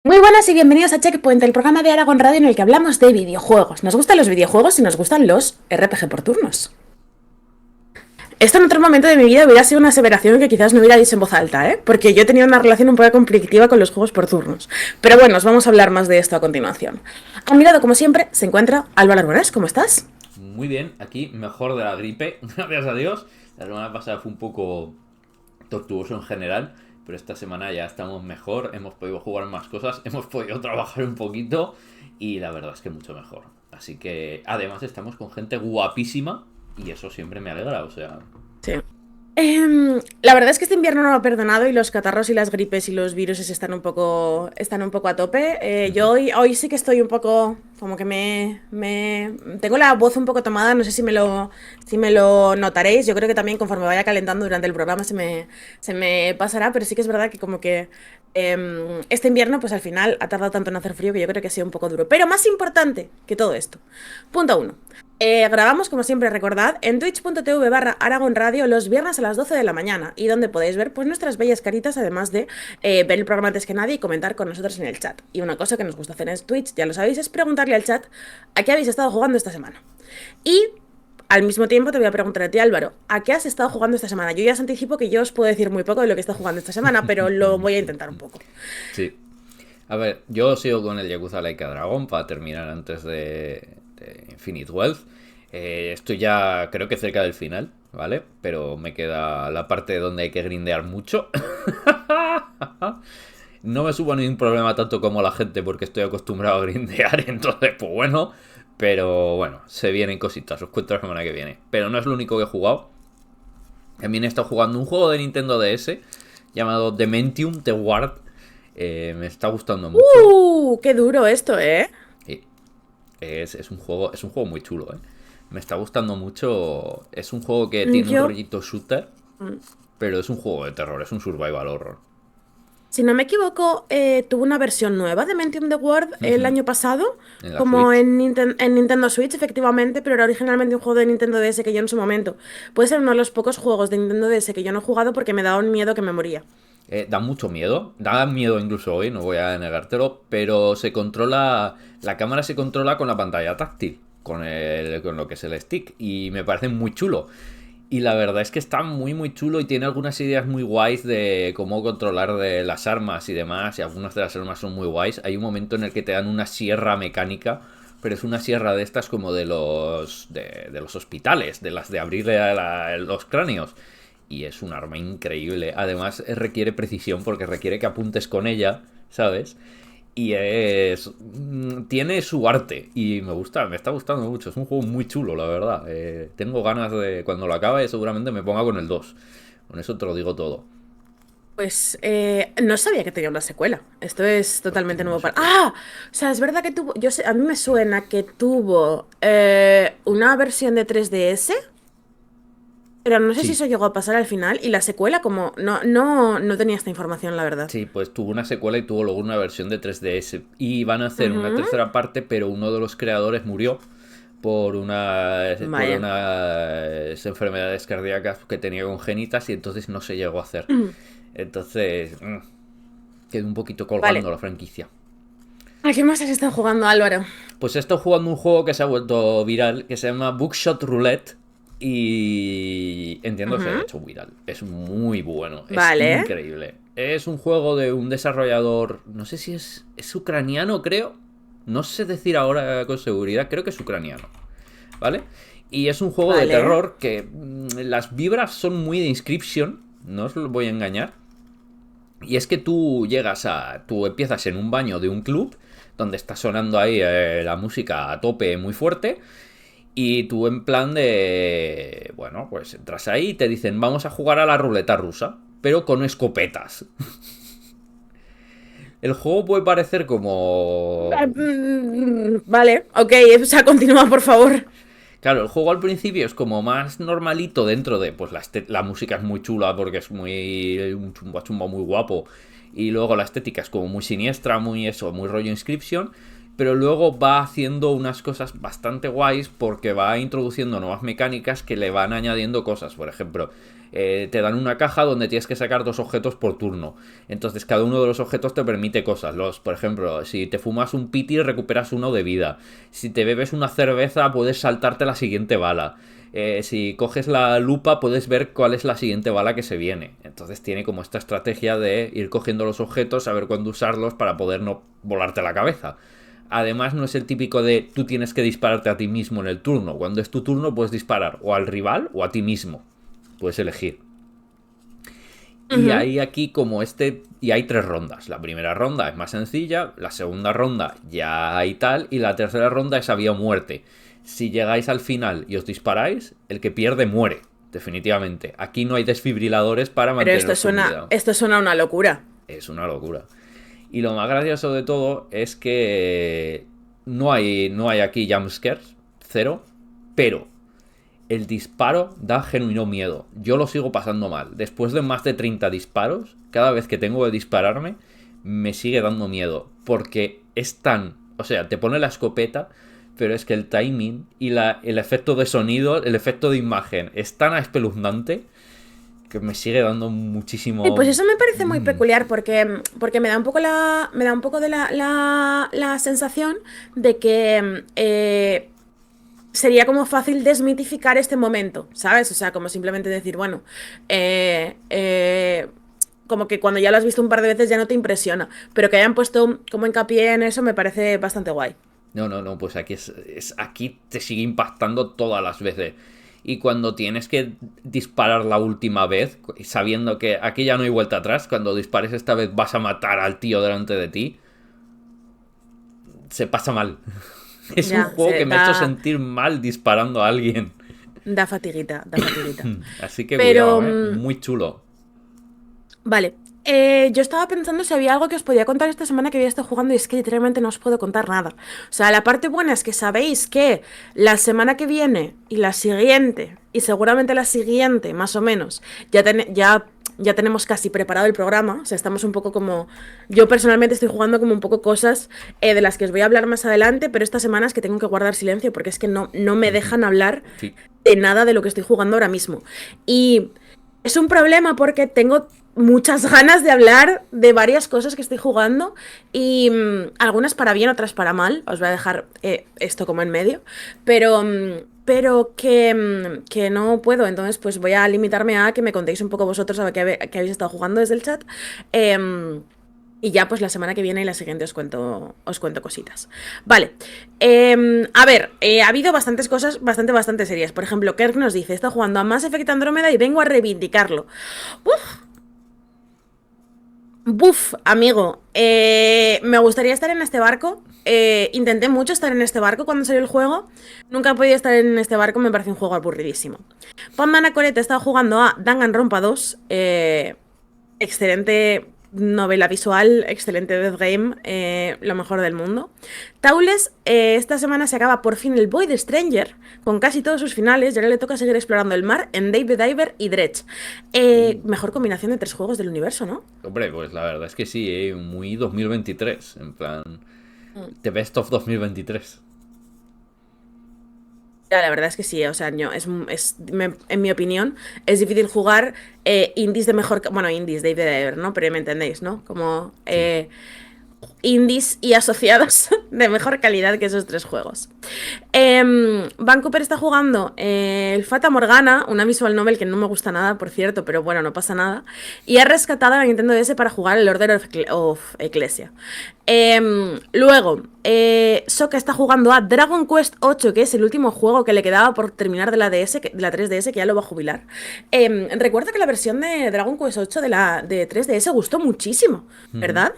Muy buenas y bienvenidos a Checkpoint, el programa de Aragon Radio en el que hablamos de videojuegos. Nos gustan los videojuegos y nos gustan los RPG por turnos. Esto en otro momento de mi vida hubiera sido una aseveración que quizás no hubiera dicho en voz alta, ¿eh? Porque yo tenía una relación un poco conflictiva con los juegos por turnos. Pero bueno, os vamos a hablar más de esto a continuación. A mi lado, como siempre, se encuentra Álvaro Aragonés. ¿Cómo estás? Muy bien, aquí mejor de la gripe, gracias a Dios. La semana pasada fue un poco tortuoso en general, pero esta semana ya estamos mejor, hemos podido jugar más cosas, hemos podido trabajar un poquito y la verdad es que mucho mejor. Así que además estamos con gente guapísima y eso siempre me alegra, o sea... Sí. La verdad es que este invierno no lo ha perdonado y los catarros y las gripes y los virus están un poco a tope. Yo hoy sí que estoy un poco, como que tengo la voz un poco tomada, no sé si me lo notaréis. Yo creo que también conforme vaya calentando durante el programa se me pasará, pero sí que es verdad que como que este invierno pues al final ha tardado tanto en hacer frío que yo creo que ha sido un poco duro. Pero más importante que todo esto, punto uno. Grabamos, como siempre, recordad, en twitch.tv/Aragon Radio los viernes a las 12 de la mañana y donde podéis ver pues nuestras bellas caritas, además de ver el programa antes que nadie y comentar con nosotros en el chat. Y una cosa que nos gusta hacer en Twitch, ya lo sabéis, es preguntarle al chat a qué habéis estado jugando esta semana. Y al mismo tiempo te voy a preguntar a ti, Álvaro, ¿a qué has estado jugando esta semana? Yo ya os anticipo que yo os puedo decir muy poco de lo que he estado jugando esta semana, pero lo voy a intentar un poco. Sí. A ver, yo sigo con el Yakuza Laika Dragon para terminar antes de Infinite Wealth. Estoy ya creo que cerca del final, ¿vale? Pero me queda la parte donde hay que grindear mucho. No me supo ningún problema tanto como la gente porque estoy acostumbrado a grindear, entonces pues bueno. Pero bueno, se vienen cositas, os cuento la semana que viene. Pero no es lo único que he jugado. También he estado jugando un juego de Nintendo DS llamado Dementium The Ward. Me está gustando mucho. Qué duro esto, ¿eh? Y es un juego muy chulo, ¿eh? Me está gustando mucho. Es un juego que tiene un Yo... rollito shooter, pero es un juego de terror, es un survival horror. Si no me equivoco, tuvo una versión nueva de Mentium the World el Ujú. año pasado, En la como Switch. en Nintendo Switch, efectivamente, pero era originalmente un juego de Nintendo DS que yo en su momento. Puede ser uno de los pocos juegos de Nintendo DS que yo no he jugado porque me daba un miedo que me moría. Da mucho miedo, da miedo incluso hoy, no voy a negártelo, pero se controla, la cámara se controla con la pantalla táctil, con lo que es el stick, y me parece muy chulo. Y la verdad es que está muy muy chulo y tiene algunas ideas muy guays de cómo controlar de las armas y demás, y algunas de las armas son muy guays. Hay un momento en el que te dan una sierra mecánica, pero es una sierra de estas como de los hospitales, de las de abrirle los cráneos. Y es un arma increíble. Además, requiere precisión porque requiere que apuntes con ella, ¿sabes? Y tiene su arte. Y me gusta, me está gustando mucho. Es un juego muy chulo, la verdad. Tengo ganas de. Cuando lo acabe, seguramente me ponga con el 2. Con eso te lo digo todo. Pues no sabía que tenía una secuela. Esto es Tiene totalmente una nuevo para... secuela. ¡Ah! O sea, es verdad que tuvo... a mí me suena que tuvo una versión de 3DS. Pero no sé si Sí, eso llegó a pasar al final. Y la secuela, como no tenía esta información, la verdad. sí, pues tuvo una secuela y tuvo luego una versión de 3DS. Y van a hacer una Ujú. tercera parte, pero uno de los creadores murió por Vaya. unas enfermedades cardíacas que tenía congénitas y entonces no se llegó a hacer. Entonces, quedó un poquito Vale. colgando la franquicia. ¿A qué más has estado jugando, Álvaro? Pues he estado jugando un juego que se ha vuelto viral, que se llama Bookshot Roulette. Y entiendo que se haya Ujú. hecho viral. Es muy bueno, es Vale. increíble. Es un juego de un desarrollador, no sé si es ucraniano, creo. No sé decir ahora con seguridad, creo que es ucraniano. ¿Vale? Y es un juego de Vale. terror que las vibras son muy de Inscription, no os lo voy a engañar. Y es que tú empiezas en un baño de un club donde está sonando ahí la música a tope muy fuerte y tú en plan de, bueno, pues entras ahí y te dicen vamos a jugar a la ruleta rusa, pero con escopetas. El juego puede parecer como... Vale. Ok, o sea, continúa, por favor. Claro, el juego al principio es como más normalito dentro de, pues la música es muy chula porque es muy un chumba chumba muy guapo y luego la estética es como muy siniestra, muy eso, muy rollo Inscription, pero luego va haciendo unas cosas bastante guays porque va introduciendo nuevas mecánicas que le van añadiendo cosas, por ejemplo, Te dan una caja donde tienes que sacar 2 objetos por turno. Entonces cada uno de los objetos te permite cosas. Por ejemplo, si te fumas un piti recuperas 1 de vida. Si te bebes una cerveza puedes saltarte la siguiente bala. Si coges la lupa puedes ver cuál es la siguiente bala que se viene. Entonces tiene como esta estrategia de ir cogiendo los objetos, saber cuándo usarlos para poder no volarte la cabeza. Además no es el típico de tú tienes que dispararte a ti mismo en el turno. Cuando es tu turno puedes disparar o al rival o a ti mismo. Puedes elegir. Y hay aquí como y hay 3 rondas. La primera ronda es más sencilla, la segunda ronda ya hay tal, y la tercera ronda es a vida o muerte. Si llegáis al final y os disparáis, el que pierde muere, definitivamente. Aquí no hay desfibriladores para mantener Pero esto suena a una locura. Es una locura. Y lo más gracioso de todo es que no hay aquí jumpscares, 0, pero el disparo da genuino miedo. Yo lo sigo pasando mal. Después de más de 30 disparos, cada vez que tengo que dispararme, me sigue dando miedo. Porque es tan... O sea, te pone la escopeta, pero es que el timing y el efecto de sonido, el efecto de imagen, es tan espeluznante que me sigue dando muchísimo... Pues eso me parece muy peculiar porque me da un poco de la sensación de que sería como fácil desmitificar este momento, ¿sabes? O sea, como simplemente decir, bueno, como que cuando ya lo has visto un par de veces ya no te impresiona, pero que hayan puesto como hincapié en eso me parece bastante guay. No, pues aquí aquí te sigue impactando todas las veces. Y cuando tienes que disparar la última vez, sabiendo que aquí ya no hay vuelta atrás, cuando dispares esta vez vas a matar al tío delante de ti, se pasa mal. Es un juego que me ha hecho sentir mal disparando a alguien. Da fatiguita, da fatiguita. Así que cuidado, muy chulo. Vale. Yo estaba pensando si había algo que os podía contar esta semana que había estado jugando y es que literalmente no os puedo contar nada. O sea, la parte buena es que sabéis que la semana que viene y la siguiente, y seguramente la siguiente, más o menos, ya tenemos casi preparado el programa. O sea, estamos un poco como... Yo personalmente estoy jugando como un poco cosas de las que os voy a hablar más adelante, pero esta semana es que tengo que guardar silencio porque es que no me dejan hablar de nada de lo que estoy jugando ahora mismo. Y es un problema porque tengo muchas ganas de hablar de varias cosas que estoy jugando y algunas para bien, otras para mal. Os voy a dejar esto como en medio, pero que no puedo. Entonces pues voy a limitarme a que me contéis un poco vosotros a ver qué habéis estado jugando desde el chat. Y ya pues la semana que viene y la siguiente os cuento cositas. Vale, a ver, ha habido bastantes cosas bastante serias. Por ejemplo, Kirk nos dice, está jugando a Mass Effect Andrómeda y vengo a reivindicarlo. Buf, amigo, me gustaría estar en este barco. Intenté mucho estar en este barco cuando salió el juego. Nunca he podido estar en este barco, me parece un juego aburridísimo. Pamana Corette estaba jugando a Danganronpa 2. Excelente novela visual, excelente death game, lo mejor del mundo. Taules, esta semana se acaba por fin el Void Stranger, con casi todos sus finales, y ahora le toca seguir explorando el mar en Dave the Diver y Dredge. Mejor combinación de 3 juegos del universo, ¿no? Hombre, pues la verdad es que sí, muy 2023, en plan... The Best of 2023. La verdad es que sí, o sea, en mi opinión, es difícil jugar indies de mejor... Bueno, indies, Dave the Diver, ¿no? Pero me entendéis, ¿no? Como indies y asociados de mejor calidad que esos 3 juegos. Vancouver está jugando el Fata Morgana, una visual novel que no me gusta nada, por cierto, pero bueno, no pasa nada. Y ha rescatado a la Nintendo DS para jugar el Order of Ecclesia. Luego, Soka está jugando a Dragon Quest 8, que es el último juego que le quedaba por terminar de la 3DS, que ya lo va a jubilar. Recuerdo que la versión de Dragon Quest 8 de 3DS gustó muchísimo, ¿verdad?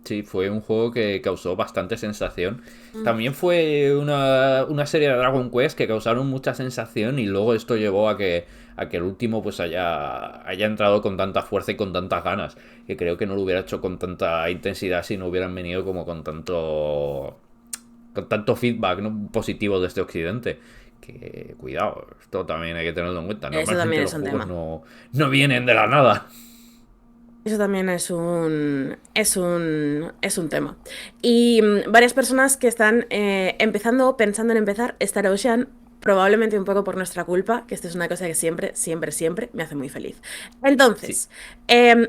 Sí, fue un juego que causó bastante sensación. También fue una serie de Dragon Quest que causaron mucha sensación y luego esto llevó a que el último pues haya entrado con tanta fuerza y con tantas ganas, que creo que no lo hubiera hecho con tanta intensidad si no hubieran venido como con tanto feedback, ¿no?, positivo desde Occidente. Que cuidado, esto también hay que tenerlo en cuenta. Normalmente los juegos no vienen de la nada. Eso también es un tema. Y varias personas que están pensando en empezar Star Ocean probablemente un poco por nuestra culpa, que esto es una cosa que siempre, siempre, siempre me hace muy feliz. Sí. Entonces,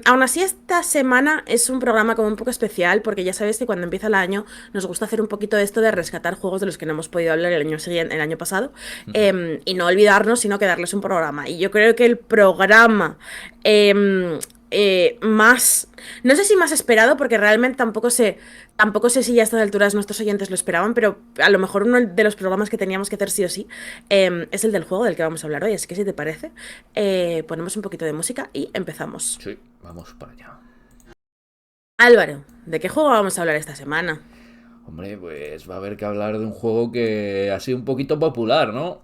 aún así esta semana es un programa como un poco especial, porque ya sabéis que cuando empieza el año nos gusta hacer un poquito esto de rescatar juegos de los que no hemos podido hablar el año siguiente, el año pasado, y no olvidarnos, sino que darles un programa. Y yo creo que el programa em, más, no sé si más esperado, porque realmente tampoco sé si ya a estas alturas nuestros oyentes lo esperaban, pero a lo mejor uno de los programas que teníamos que hacer sí o sí es el del juego del que vamos a hablar hoy. Así que si te parece, ponemos un poquito de música y empezamos. Sí, vamos para allá. Álvaro, ¿de qué juego vamos a hablar esta semana? Hombre, pues va a haber que hablar de un juego que ha sido un poquito popular, ¿no?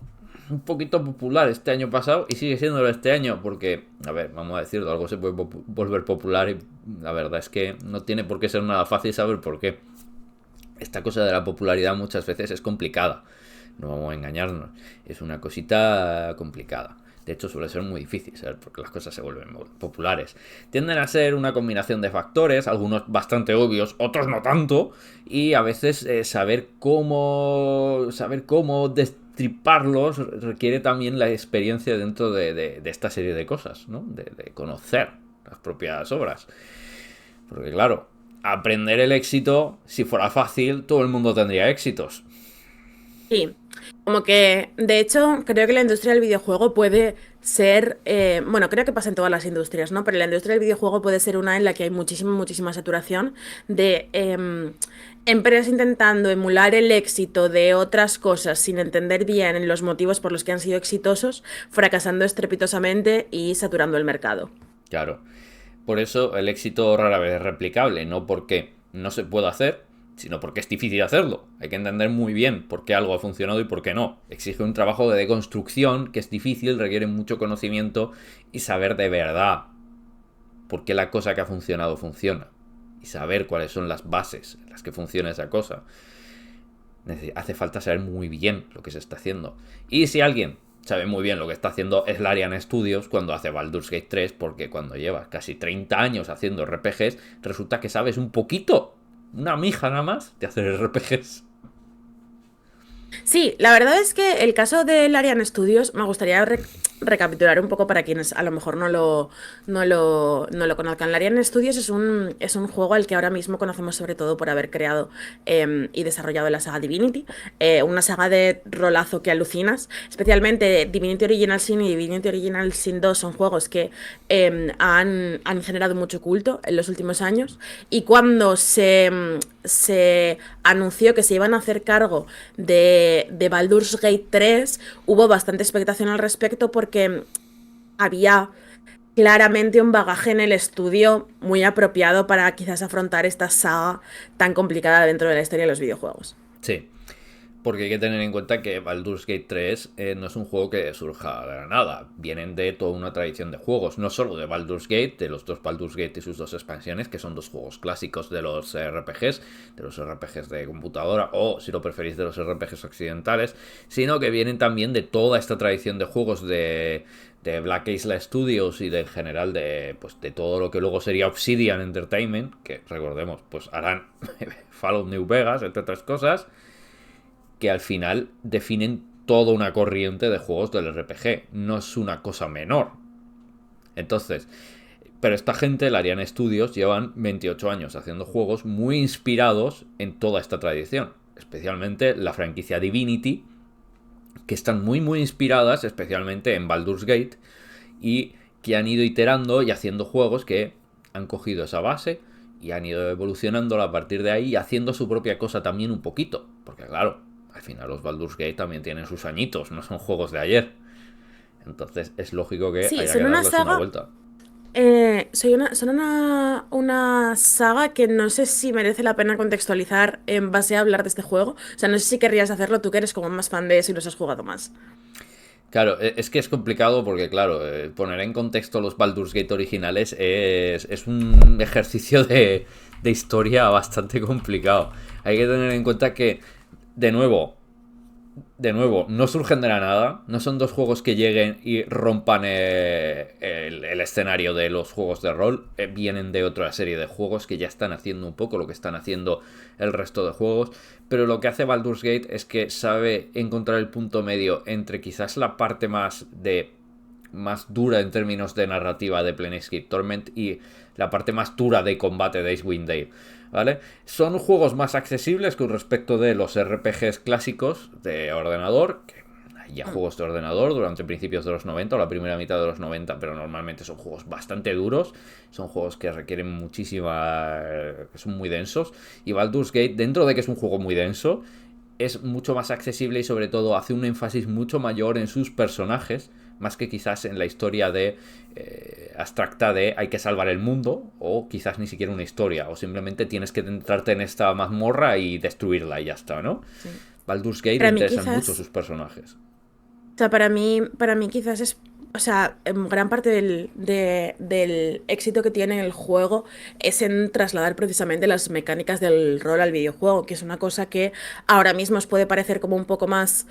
Un poquito popular este año pasado y sigue siéndolo este año porque, a ver, vamos a decirlo, algo se puede volver popular y la verdad es que no tiene por qué ser nada fácil saber por qué. Esta cosa de la popularidad muchas veces es complicada, no vamos a engañarnos, es una cosita complicada. De hecho, suele ser muy difícil saber por qué las cosas se vuelven populares. Tienden a ser una combinación de factores, algunos bastante obvios, otros no tanto, y a veces saber cómo destriparlos requiere también la experiencia dentro de esta serie de cosas, ¿no? De conocer las propias obras. Porque claro, aprender el éxito, si fuera fácil, todo el mundo tendría éxitos. Sí, como que, de hecho, creo que la industria del videojuego puede ser, bueno, creo que pasa en todas las industrias, ¿no? Pero la industria del videojuego puede ser una en la que hay muchísima, muchísima saturación de empresas intentando emular el éxito de otras cosas sin entender bien los motivos por los que han sido exitosos, fracasando estrepitosamente y saturando el mercado. Claro. Por eso el éxito rara vez es replicable, no porque no se pueda hacer, sino porque es difícil hacerlo. Hay que entender muy bien por qué algo ha funcionado y por qué no. Exige un trabajo de deconstrucción que es difícil, requiere mucho conocimiento y saber de verdad por qué la cosa que ha funcionado funciona. Y saber cuáles son las bases en las que funciona esa cosa. Hace falta saber muy bien lo que se está haciendo. Y si alguien sabe muy bien lo que está haciendo es Larian Studios cuando hace Baldur's Gate 3, porque cuando llevas casi 30 años haciendo RPGs, resulta que sabes un poquito, una mija nada más, de hacer RPGs. Sí, la verdad es que el caso de Larian Studios me gustaría recapitular un poco para quienes a lo mejor no lo conozcan. Larian Studios es un juego al que ahora mismo conocemos sobre todo por haber creado y desarrollado la saga Divinity, una saga de rolazo que alucinas. Especialmente Divinity Original Sin y Divinity Original Sin 2 son juegos que han generado mucho culto en los últimos años. Y cuando se anunció que se iban a hacer cargo de Baldur's Gate 3, hubo bastante expectación al respecto porque había claramente un bagaje en el estudio muy apropiado para quizás afrontar esta saga tan complicada dentro de la historia de los videojuegos. Sí, porque hay que tener en cuenta que Baldur's Gate 3 no es un juego que surja de la nada. Vienen de toda una tradición de juegos, no solo de Baldur's Gate, de los dos Baldur's Gate y sus dos expansiones, que son dos juegos clásicos de los RPGs de computadora, o si lo preferís, de los RPGs occidentales, sino que vienen también de toda esta tradición de juegos de Black Isle Studios y de, en general pues, de todo lo que luego sería Obsidian Entertainment, que recordemos, pues harán Fallout New Vegas, entre otras cosas, que al final definen toda una corriente de juegos del RPG. No es una cosa menor. Entonces, pero esta gente, la Larian Studios, llevan 28 años haciendo juegos muy inspirados en toda esta tradición. Especialmente la franquicia Divinity, que están muy muy inspiradas especialmente en Baldur's Gate y que han ido iterando y haciendo juegos que han cogido esa base y han ido evolucionándola a partir de ahí y haciendo su propia cosa también un poquito. Porque claro, al final los Baldur's Gate también tienen sus añitos, no son juegos de ayer. Entonces es lógico que Sí, haya que son una darles una saga. vuelta. Son una saga que no sé si merece la pena contextualizar en base a hablar de este juego. O sea, no sé si querrías hacerlo, tú que eres como más fan de eso y los has jugado más. Claro, es que es complicado porque, claro, poner en contexto los Baldur's Gate originales es un ejercicio de historia bastante complicado. Hay que tener en cuenta que, de nuevo, de nuevo, no surgen de la nada, no son dos juegos que lleguen y rompan el escenario de los juegos de rol, vienen de otra serie de juegos que ya están haciendo un poco lo que están haciendo el resto de juegos, pero lo que hace Baldur's Gate es que sabe encontrar el punto medio entre quizás la parte más dura en términos de narrativa de Planescape Torment y la parte más dura de combate de Icewind Dale, ¿vale? Son juegos más accesibles con respecto de los RPGs clásicos de ordenador, que hay ya juegos de ordenador durante principios de los 90 o la primera mitad de los 90, pero normalmente son juegos bastante duros, son juegos que requieren muchísima... que son muy densos, y Baldur's Gate, dentro de que es un juego muy denso, es mucho más accesible y sobre todo hace un énfasis mucho mayor en sus personajes, más que quizás en la historia de abstracta de hay que salvar el mundo, o quizás ni siquiera una historia, o simplemente tienes que entrarte en esta mazmorra y destruirla y ya está, ¿no? Sí. Baldur's Gate Para le mí interesan quizás, mucho sus personajes. o sea, para mí quizás es, o sea, gran parte del éxito que tiene el juego es en trasladar precisamente las mecánicas del rol al videojuego, que es una cosa que ahora mismo os puede parecer como un poco más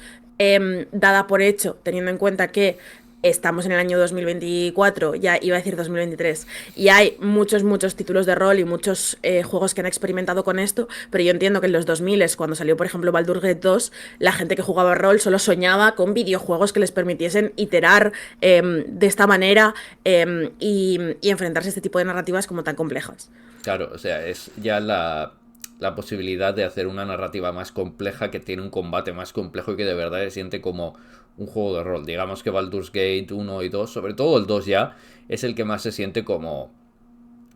dada por hecho, teniendo en cuenta que estamos en el año 2024, ya iba a decir 2023, y hay muchos títulos de rol y muchos juegos que han experimentado con esto, pero yo entiendo que en los 2000, cuando salió por ejemplo Baldur's Gate 2, la gente que jugaba rol solo soñaba con videojuegos que les permitiesen iterar de esta manera y enfrentarse a este tipo de narrativas como tan complejas. Claro, o sea, es ya la posibilidad de hacer una narrativa más compleja que tiene un combate más complejo y que de verdad se siente como un juego de rol. Digamos que Baldur's Gate 1 y 2, sobre todo el 2 ya, es el que más se siente como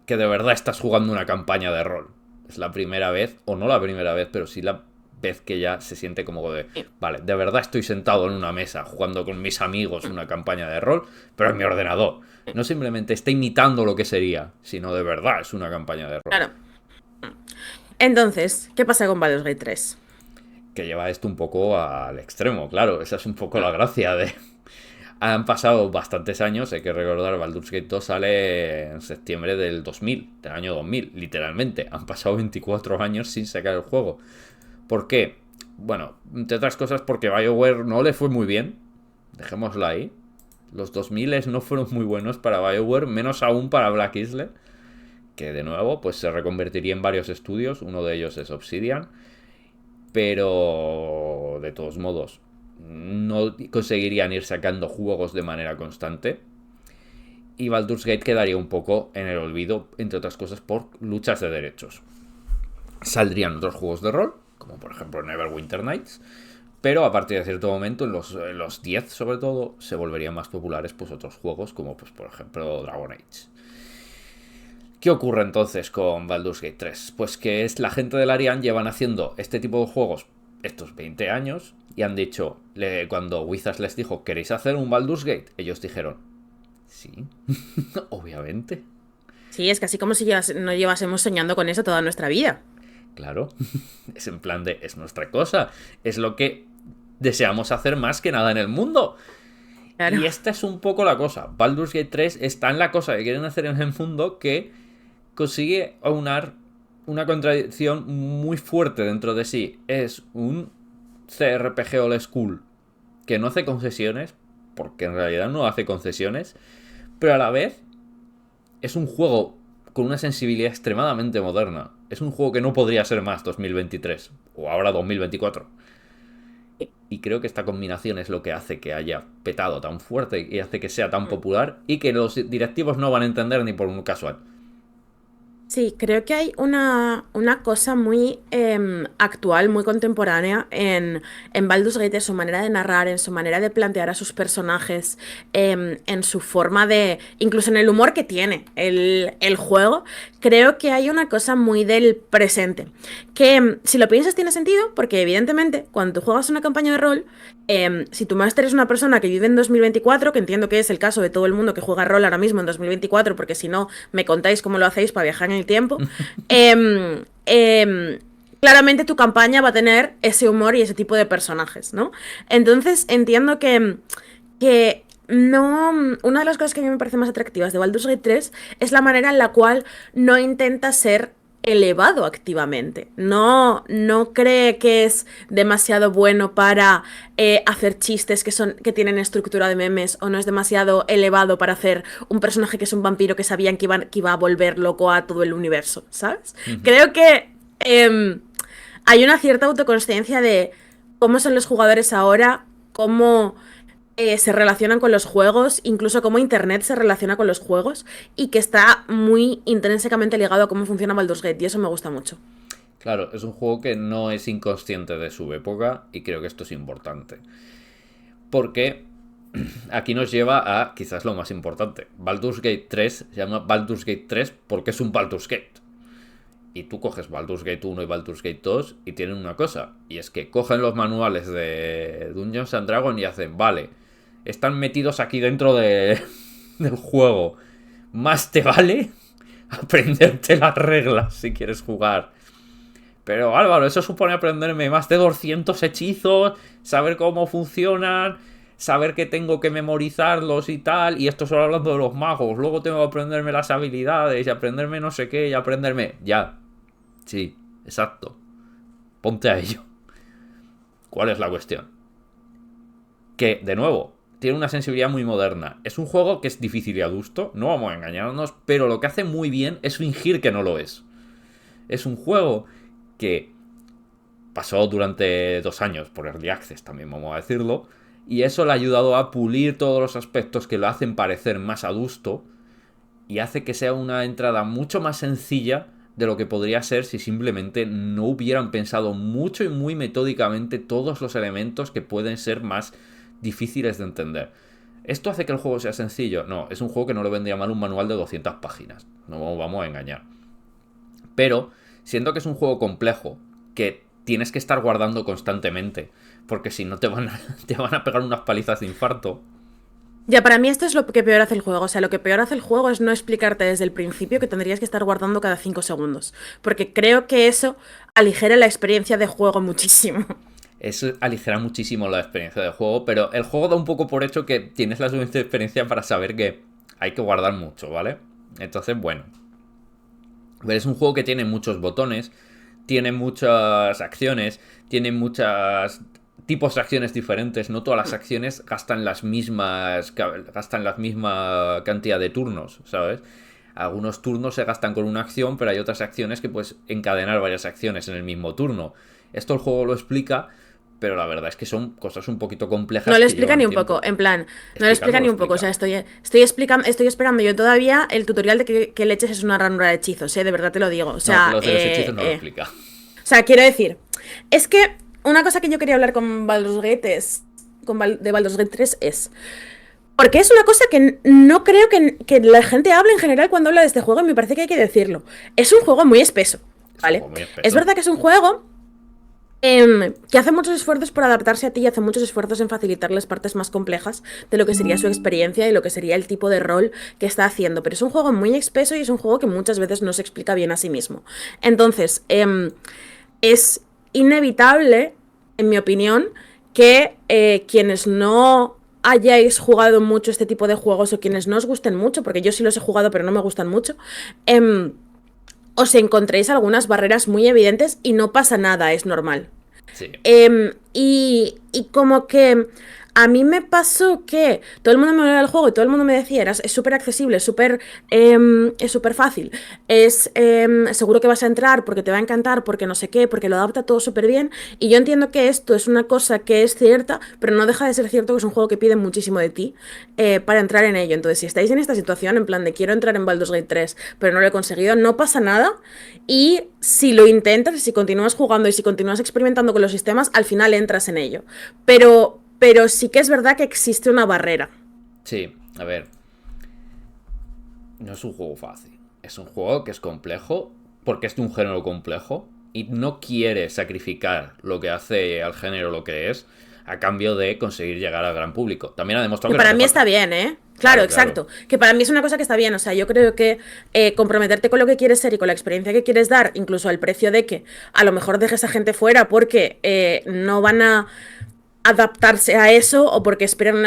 que de verdad estás jugando una campaña de rol. Es la primera vez, o no la primera vez, pero sí la vez que ya se siente como de, vale, de verdad estoy sentado en una mesa jugando con mis amigos una campaña de rol, pero en mi ordenador. No simplemente está imitando lo que sería, sino de verdad es una campaña de rol. Claro. Entonces, ¿qué pasa con Baldur's Gate 3? Que lleva esto un poco al extremo, claro, esa es un poco la gracia de... Han pasado bastantes años, hay que recordar, Baldur's Gate 2 sale en septiembre del 2000, del año 2000, literalmente. Han pasado 24 años sin sacar el juego. ¿Por qué? Bueno, entre otras cosas porque BioWare no le fue muy bien, dejémoslo ahí. Los 2000 no fueron muy buenos para BioWare, menos aún para Black Isle, que de nuevo pues se reconvertiría en varios estudios, uno de ellos es Obsidian, pero de todos modos no conseguirían ir sacando juegos de manera constante y Baldur's Gate quedaría un poco en el olvido, entre otras cosas por luchas de derechos. Saldrían otros juegos de rol, como por ejemplo Neverwinter Nights, pero a partir de cierto momento, en los 10 sobre todo, se volverían más populares pues otros juegos como pues por ejemplo Dragon Age. ¿Qué ocurre entonces con Baldur's Gate 3? Pues que es la gente de Larian llevan haciendo este tipo de juegos estos 20 años y han dicho, cuando Wizards les dijo, ¿queréis hacer un Baldur's Gate? Ellos dijeron, sí, obviamente. Sí, es casi como si no llevásemos soñando con eso toda nuestra vida. Claro, es en plan de, es nuestra cosa, es lo que deseamos hacer más que nada en el mundo. Claro. Y esta es un poco la cosa. Baldur's Gate 3 está en la cosa que quieren hacer en el mundo que consigue aunar una contradicción muy fuerte dentro de sí. Es un CRPG old school que no hace concesiones, porque en realidad no hace concesiones, pero a la vez es un juego con una sensibilidad extremadamente moderna. Es un juego que no podría ser más 2023 o ahora 2024. Y creo que esta combinación es lo que hace que haya petado tan fuerte y hace que sea tan popular y que los directivos no van a entender ni por un casual. Sí, creo que hay una cosa muy actual, muy contemporánea en Baldur's Gate, en su manera de narrar, en su manera de plantear a sus personajes, en su forma de... incluso en el humor que tiene el juego. Creo que hay una cosa muy del presente, que si lo piensas tiene sentido, porque evidentemente cuando tú juegas una campaña de rol, si tu máster es una persona que vive en 2024, que entiendo que es el caso de todo el mundo que juega rol ahora mismo en 2024, porque si no, me contáis cómo lo hacéis para viajar en el tiempo, claramente tu campaña va a tener ese humor y ese tipo de personajes, ¿no? Entonces entiendo que no, una de las cosas que a mí me parece más atractivas de Baldur's Gate 3 es la manera en la cual no intenta ser elevado activamente. No cree que es demasiado bueno para hacer chistes que tienen estructura de memes, o no es demasiado elevado para hacer un personaje que es un vampiro que sabían que iba a volver loco a todo el universo, ¿sabes? Creo que hay una cierta autoconsciencia de cómo son los jugadores ahora, cómo se relacionan con los juegos, incluso cómo Internet se relaciona con los juegos, y que está muy intrínsecamente ligado a cómo funciona Baldur's Gate, y eso me gusta mucho. Claro, es un juego que no es inconsciente de su época y creo que esto es importante. Porque aquí nos lleva a quizás lo más importante. Baldur's Gate 3 se llama Baldur's Gate 3 porque es un Baldur's Gate. Y tú coges Baldur's Gate 1 y Baldur's Gate 2 y tienen una cosa. Y es que cogen los manuales de Dungeons and Dragons y hacen, vale, están metidos aquí dentro del juego. Más te vale aprenderte las reglas si quieres jugar. Pero Álvaro, eso supone aprenderme más de 200 hechizos, saber cómo funcionan, saber que tengo que memorizarlos y tal. Y esto solo hablando de los magos. Luego tengo que aprenderme las habilidades y aprenderme no sé qué y aprenderme... Ya. Sí, exacto. Ponte a ello. ¿Cuál es la cuestión? Que, de nuevo, tiene una sensibilidad muy moderna. Es un juego que es difícil y adusto, no vamos a engañarnos, pero lo que hace muy bien es fingir que no lo es. Es un juego que pasó durante 2 años por Early Access, también vamos a decirlo, y eso le ha ayudado a pulir todos los aspectos que lo hacen parecer más adusto y hace que sea una entrada mucho más sencilla de lo que podría ser si simplemente no hubieran pensado mucho y muy metódicamente todos los elementos que pueden ser más difíciles de entender. ¿Esto hace que el juego sea sencillo? No, es un juego que no le vendría mal un manual de 200 páginas, no vamos a engañar. Pero siento que es un juego complejo, que tienes que estar guardando constantemente, porque si no te van a pegar unas palizas de infarto. Ya, para mí esto es lo que peor hace el juego. O sea, lo que peor hace el juego es no explicarte desde el principio que tendrías que estar guardando cada 5 segundos. Porque creo que eso aligera la experiencia de juego muchísimo. Eso aligera muchísimo la experiencia de juego, pero el juego da un poco por hecho que tienes la suficiente experiencia para saber que hay que guardar mucho, ¿vale? Entonces, bueno. Pero es un juego que tiene muchos botones, tiene muchas acciones, tiene muchos tipos de acciones diferentes. No todas las acciones gastan la misma cantidad de turnos, ¿sabes? Algunos turnos se gastan con una acción, pero hay otras acciones que puedes encadenar varias acciones en el mismo turno. Esto el juego lo explica, pero la verdad es que son cosas un poquito complejas. No le Que explica llevan ni un tiempo. poco, en plan, no le Explicarlo explica lo ni un poco. O explica. sea, estoy esperando yo todavía el tutorial de que leches es una ranura de hechizos, de verdad te lo digo. O No, sea, los de los hechizos no lo explica. o sea, quiero decir, es que una cosa que yo quería hablar con Baldur's Gate de Baldur's Gate 3 es... Porque es una cosa que no creo que la gente hable en general cuando habla de este juego, y me parece que hay que decirlo. Es un juego muy espeso, Es un ¿vale? juego muy espeso. Es verdad que es un juego que hace muchos esfuerzos por adaptarse a ti y hace muchos esfuerzos en facilitar las partes más complejas de lo que sería su experiencia y lo que sería el tipo de rol que está haciendo. Pero es un juego muy espeso y es un juego que muchas veces no se explica bien a sí mismo. Entonces, es inevitable, en mi opinión, que quienes no hayáis jugado mucho este tipo de juegos, o quienes no os gusten mucho, porque yo sí los he jugado pero no me gustan mucho, os encontréis algunas barreras muy evidentes, y no pasa nada, es normal. Sí. Y como que a mí me pasó que todo el mundo me hablaba del juego y todo el mundo me decía, es súper accesible, es súper fácil, seguro que vas a entrar porque te va a encantar, porque no sé qué, porque lo adapta todo súper bien. Y yo entiendo que esto es una cosa que es cierta, pero no deja de ser cierto que es un juego que pide muchísimo de ti para entrar en ello. Entonces, si estáis en esta situación, en plan de quiero entrar en Baldur's Gate 3, pero no lo he conseguido, no pasa nada. Y si lo intentas, si continúas jugando y si continúas experimentando con los sistemas, al final entras en ello. Pero sí que es verdad que existe una barrera. Sí, a ver. No es un juego fácil. Es un juego que es complejo porque es de un género complejo y no quiere sacrificar lo que hace al género lo que es a cambio de conseguir llegar al gran público. También ha demostrado Que que no para hace mí falta. está bien, ¿eh? Claro, Claro, exacto. claro. Que para mí es una cosa que está bien. O sea, yo creo que comprometerte con lo que quieres ser y con la experiencia que quieres dar, incluso al precio de que a lo mejor dejes a gente fuera porque no van a adaptarse a eso o porque esperan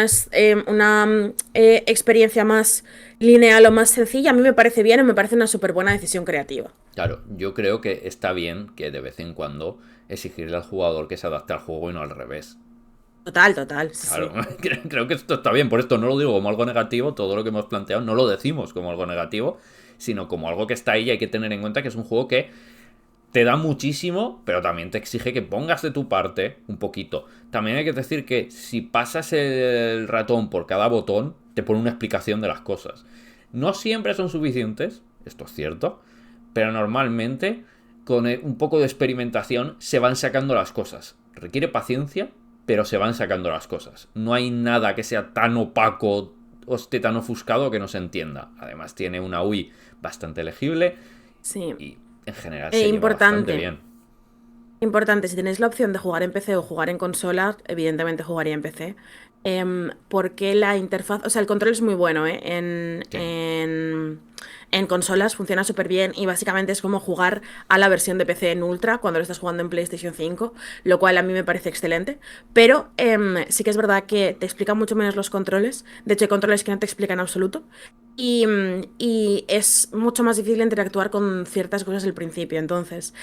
una experiencia más lineal o más sencilla, a mí me parece bien o me parece una súper buena decisión creativa. Claro, yo creo que está bien que de vez en cuando exigirle al jugador que se adapte al juego y no al revés. Total, total, sí, Claro, sí. creo que esto está bien, por esto no lo digo como algo negativo, todo lo que hemos planteado no lo decimos como algo negativo, sino como algo que está ahí y hay que tener en cuenta que es un juego que te da muchísimo, pero también te exige que pongas de tu parte un poquito. También hay que decir que si pasas el ratón por cada botón, te pone una explicación de las cosas. No siempre son suficientes, esto es cierto, pero normalmente con un poco de experimentación se van sacando las cosas. Requiere paciencia, pero se van sacando las cosas. No hay nada que sea tan opaco o esté tan ofuscado que no se entienda. Además tiene una UI bastante legible Sí. y en general se lleva bastante Importante. bien. Importante, si tenéis la opción de jugar en PC o jugar en consola, evidentemente jugaría en PC. Porque la interfaz, o sea, el control es muy bueno, ¿eh? Sí. En consolas funciona súper bien y básicamente es como jugar a la versión de PC en Ultra cuando lo estás jugando en PlayStation 5, lo cual a mí me parece excelente. Pero sí que es verdad que te explican mucho menos los controles. De hecho, hay controles que no te explican en absoluto. Y es mucho más difícil interactuar con ciertas cosas al principio. Entonces,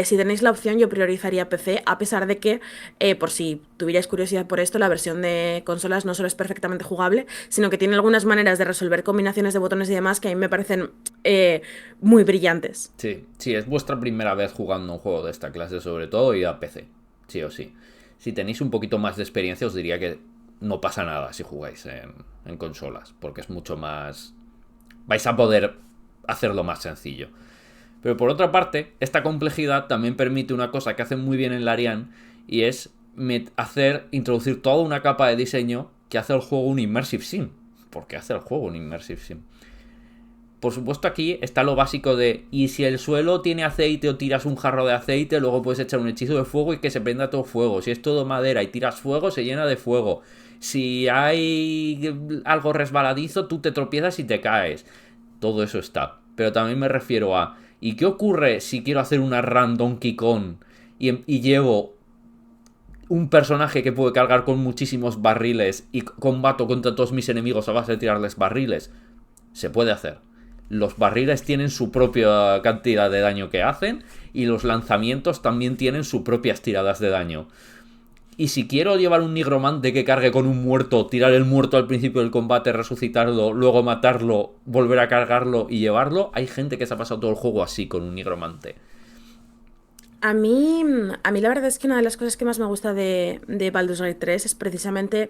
si tenéis la opción, yo priorizaría PC, a pesar de que, por si tuvierais curiosidad por esto, la versión de consolas no solo es perfectamente jugable, sino que tiene algunas maneras de resolver combinaciones de botones y demás que a mí me parecen muy brillantes. Sí, sí, es vuestra primera vez jugando un juego de esta clase, sobre todo, y a PC. Sí o sí. Si tenéis un poquito más de experiencia, os diría que no pasa nada si jugáis en consolas, porque es mucho más. Vais a poder hacerlo más sencillo. Pero por otra parte, esta complejidad también permite una cosa que hacen muy bien en Larian, y es introducir toda una capa de diseño que hace el juego un immersive sim. Porque hace el juego un immersive sim. Por supuesto aquí está lo básico de, y si el suelo tiene aceite o tiras un jarro de aceite, luego puedes echar un hechizo de fuego y que se prenda todo fuego. Si es todo madera y tiras fuego, se llena de fuego. Si hay algo resbaladizo, tú te tropiezas y te caes. Todo eso está. Pero también me refiero a, ¿y qué ocurre si quiero hacer una run Donkey Kong y llevo un personaje que puede cargar con muchísimos barriles y combato contra todos mis enemigos a base de tirarles barriles? Se puede hacer. Los barriles tienen su propia cantidad de daño que hacen y los lanzamientos también tienen sus propias tiradas de daño. Y si quiero llevar un nigromante que cargue con un muerto, tirar el muerto al principio del combate, resucitarlo, luego matarlo, volver a cargarlo y llevarlo, hay gente que se ha pasado todo el juego así con un nigromante. A mí la verdad es que una de las cosas que más me gusta de Baldur's Gate 3 es precisamente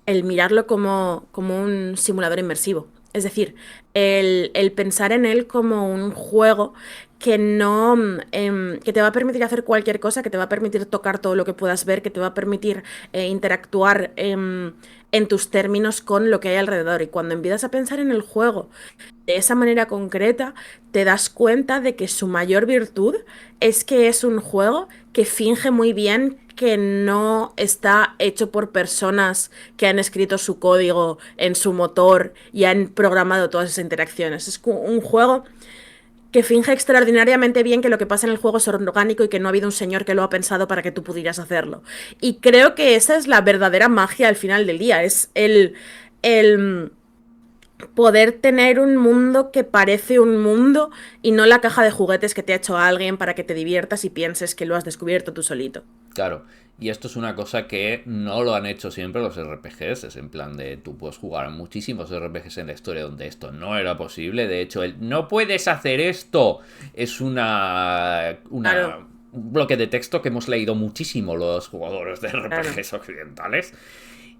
el mirarlo como un simulador inmersivo. Es decir, el pensar en él como un juego que no, que te va a permitir hacer cualquier cosa, que te va a permitir tocar todo lo que puedas ver, que te va a permitir interactuar en tus términos con lo que hay alrededor. Y cuando empiezas a pensar en el juego de esa manera concreta, te das cuenta de que su mayor virtud es que es un juego que finge muy bien que no está hecho por personas que han escrito su código en su motor y han programado todas esas interacciones. Es un juego que finge extraordinariamente bien que lo que pasa en el juego es orgánico y que no ha habido un señor que lo ha pensado para que tú pudieras hacerlo. Y creo que esa es la verdadera magia al final del día. Es el poder tener un mundo que parece un mundo y no la caja de juguetes que te ha hecho alguien para que te diviertas y pienses que lo has descubierto tú solito. Claro, y esto es una cosa que no lo han hecho siempre los RPGs, es en plan de tú puedes jugar a muchísimos RPGs en la historia donde esto no era posible, de hecho el no puedes hacer esto es Claro, un bloque de texto que hemos leído muchísimo los jugadores de claro, RPGs occidentales.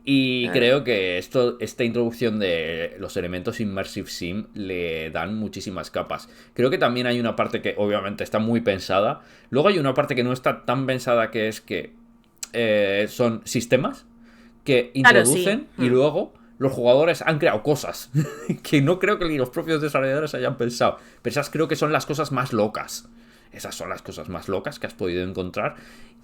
Y claro. creo que esta introducción de los elementos Immersive Sim le dan muchísimas capas. Creo que también hay una parte que obviamente está muy pensada. Luego hay una parte que no está tan pensada, que es que son sistemas que Claro, sí. introducen y luego los jugadores han creado cosas que no creo que ni los propios desarrolladores hayan pensado. Pero esas creo que son las cosas más locas. Esas son las cosas más locas que has podido encontrar.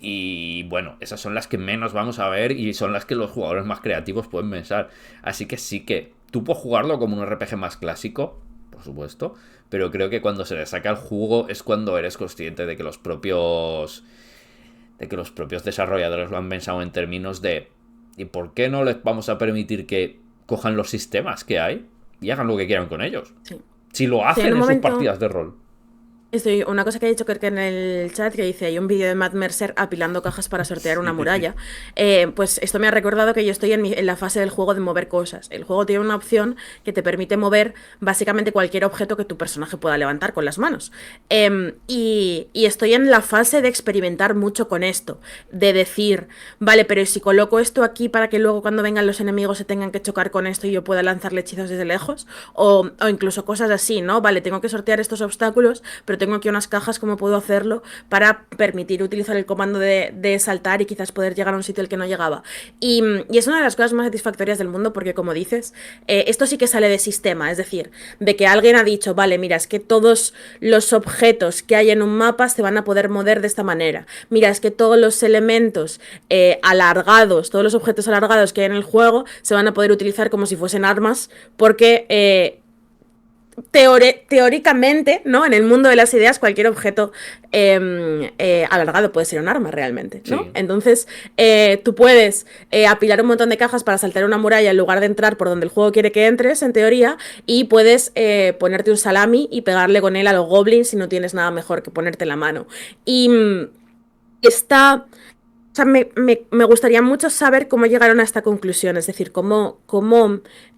Y bueno, esas son las que menos vamos a ver y son las que los jugadores más creativos pueden pensar. Así que sí que tú puedes jugarlo como un RPG más clásico, por supuesto. Pero creo que cuando se le saca el jugo es cuando eres consciente de que los propios desarrolladores lo han pensado en términos de ¿Y por qué no les vamos a permitir que cojan los sistemas que hay y hagan lo que quieran con ellos? Sí. Si lo Sí, en hacen un en sus momento. partidas de rol. Estoy, una cosa que ha dicho Kirk en el chat, que dice, hay un vídeo de Matt Mercer apilando cajas para sortear una Sí. muralla. Pues esto me ha recordado que yo estoy en la fase del juego de mover cosas. El juego tiene una opción que te permite mover básicamente cualquier objeto que tu personaje pueda levantar con las manos. Y estoy en la fase de experimentar mucho con esto, de decir, vale, pero si coloco esto aquí para que luego cuando vengan los enemigos se tengan que chocar con esto y yo pueda lanzarle hechizos desde lejos, o incluso cosas así, ¿no? Vale, tengo que sortear estos obstáculos, pero tengo aquí unas cajas, ¿cómo puedo hacerlo para permitir utilizar el comando de saltar y quizás poder llegar a un sitio al que no llegaba? Y es una de las cosas más satisfactorias del mundo porque, como dices, esto sí que sale de sistema, es decir, de que alguien ha dicho, vale, mira, es que todos los objetos que hay en un mapa se van a poder mover de esta manera. Mira, es que todos los elementos alargados, todos los objetos alargados que hay en el juego se van a poder utilizar como si fuesen armas porque teóricamente, ¿no? En el mundo de las ideas, cualquier objeto alargado puede ser un arma realmente, ¿no? Sí. Entonces, tú puedes apilar un montón de cajas para saltar una muralla en lugar de entrar por donde el juego quiere que entres, en teoría, y puedes ponerte un salami y pegarle con él a los goblins si no tienes nada mejor que ponerte en la mano. Y está... O sea, me gustaría mucho saber cómo llegaron a esta conclusión, es decir, cómo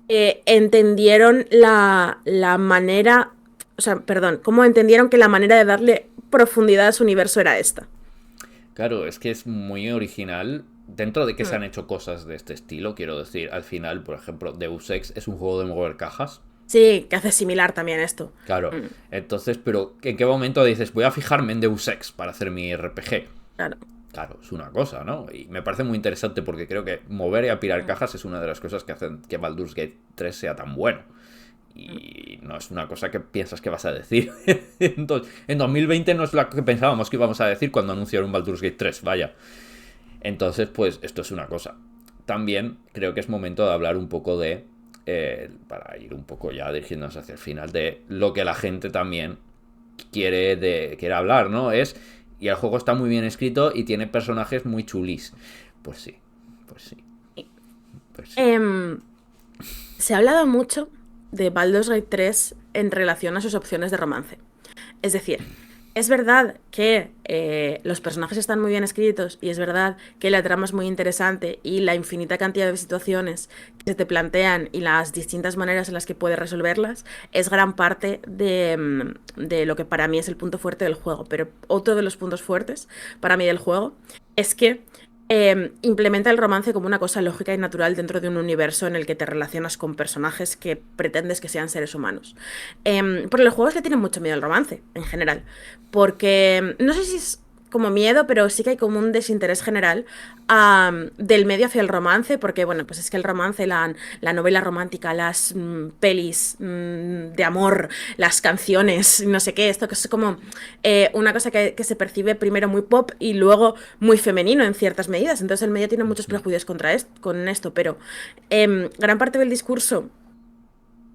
entendieron la manera, o sea, perdón, cómo entendieron que la manera de darle profundidad a su universo era esta. Claro, es que es muy original. Dentro de que se Mm. han hecho cosas de este estilo, quiero decir, al final, por ejemplo, Deus Ex es un juego de mover cajas. Sí, que hace similar también esto. Claro. Mm, Entonces, pero ¿en qué momento dices, voy a fijarme en Deus Ex para hacer mi RPG? claro. Claro, es una cosa, ¿no? Y me parece muy interesante porque creo que mover y apilar Mm, cajas es una de las cosas que hacen que Baldur's Gate 3 sea tan bueno. mm. Y no es una cosa que piensas que vas a decir. En 2020 no es la que pensábamos que íbamos a decir cuando anunciaron Baldur's Gate 3, vaya. Entonces, pues esto es una cosa. También creo que es momento de hablar un poco de, para ir un poco ya dirigiéndonos hacia el final, de lo que la gente también quiere hablar, ¿no? Y el juego está muy bien escrito y tiene personajes muy chulis. Pues sí, pues sí, pues sí. Em, Se ha hablado mucho de Baldur's Gate 3 en relación a sus opciones de romance. Es decir, es verdad que los personajes están muy bien escritos y es verdad que la trama es muy interesante y la infinita cantidad de situaciones que se te plantean y las distintas maneras en las que puedes resolverlas es gran parte de lo que para mí es el punto fuerte del juego. Pero otro de los puntos fuertes para mí del juego es que implementa el romance como una cosa lógica y natural dentro de un universo en el que te relacionas con personajes que pretendes que sean seres humanos. Porque los juegos le tienen mucho miedo al romance, en general. Porque no sé si es como miedo, pero sí que hay como un desinterés general del medio hacia el romance, porque bueno, pues es que el romance, la novela romántica, las pelis de amor, las canciones, no sé qué, esto que es como una cosa que se percibe primero muy pop y luego muy femenino en ciertas medidas. Entonces el medio tiene muchos prejuicios con esto, pero gran parte del discurso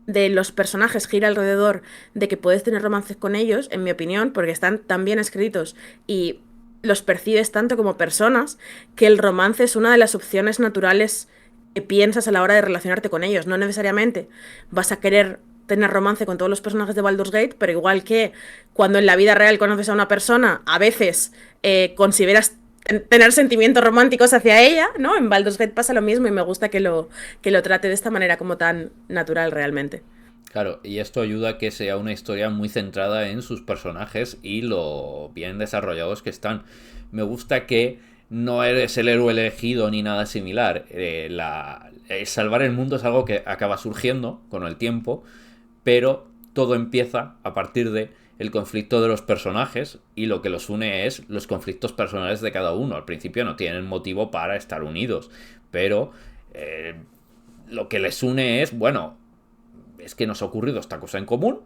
de los personajes gira alrededor de que puedes tener romances con ellos, en mi opinión, porque están tan bien escritos y los percibes tanto como personas, que el romance es una de las opciones naturales que piensas a la hora de relacionarte con ellos. No necesariamente vas a querer tener romance con todos los personajes de Baldur's Gate, pero igual que cuando en la vida real conoces a una persona, a veces consideras tener sentimientos románticos hacia ella, ¿no? En Baldur's Gate pasa lo mismo y me gusta que lo trate de esta manera como tan natural realmente. Claro, y esto ayuda a que sea una historia muy centrada en sus personajes y lo bien desarrollados que están. Me gusta que no eres el héroe elegido ni nada similar. Salvar el mundo es algo que acaba surgiendo con el tiempo, pero todo empieza a partir de el conflicto de los personajes y lo que los une es los conflictos personales de cada uno. Al principio no tienen motivo para estar unidos, pero lo que les une es, bueno, es que nos ha ocurrido esta cosa en común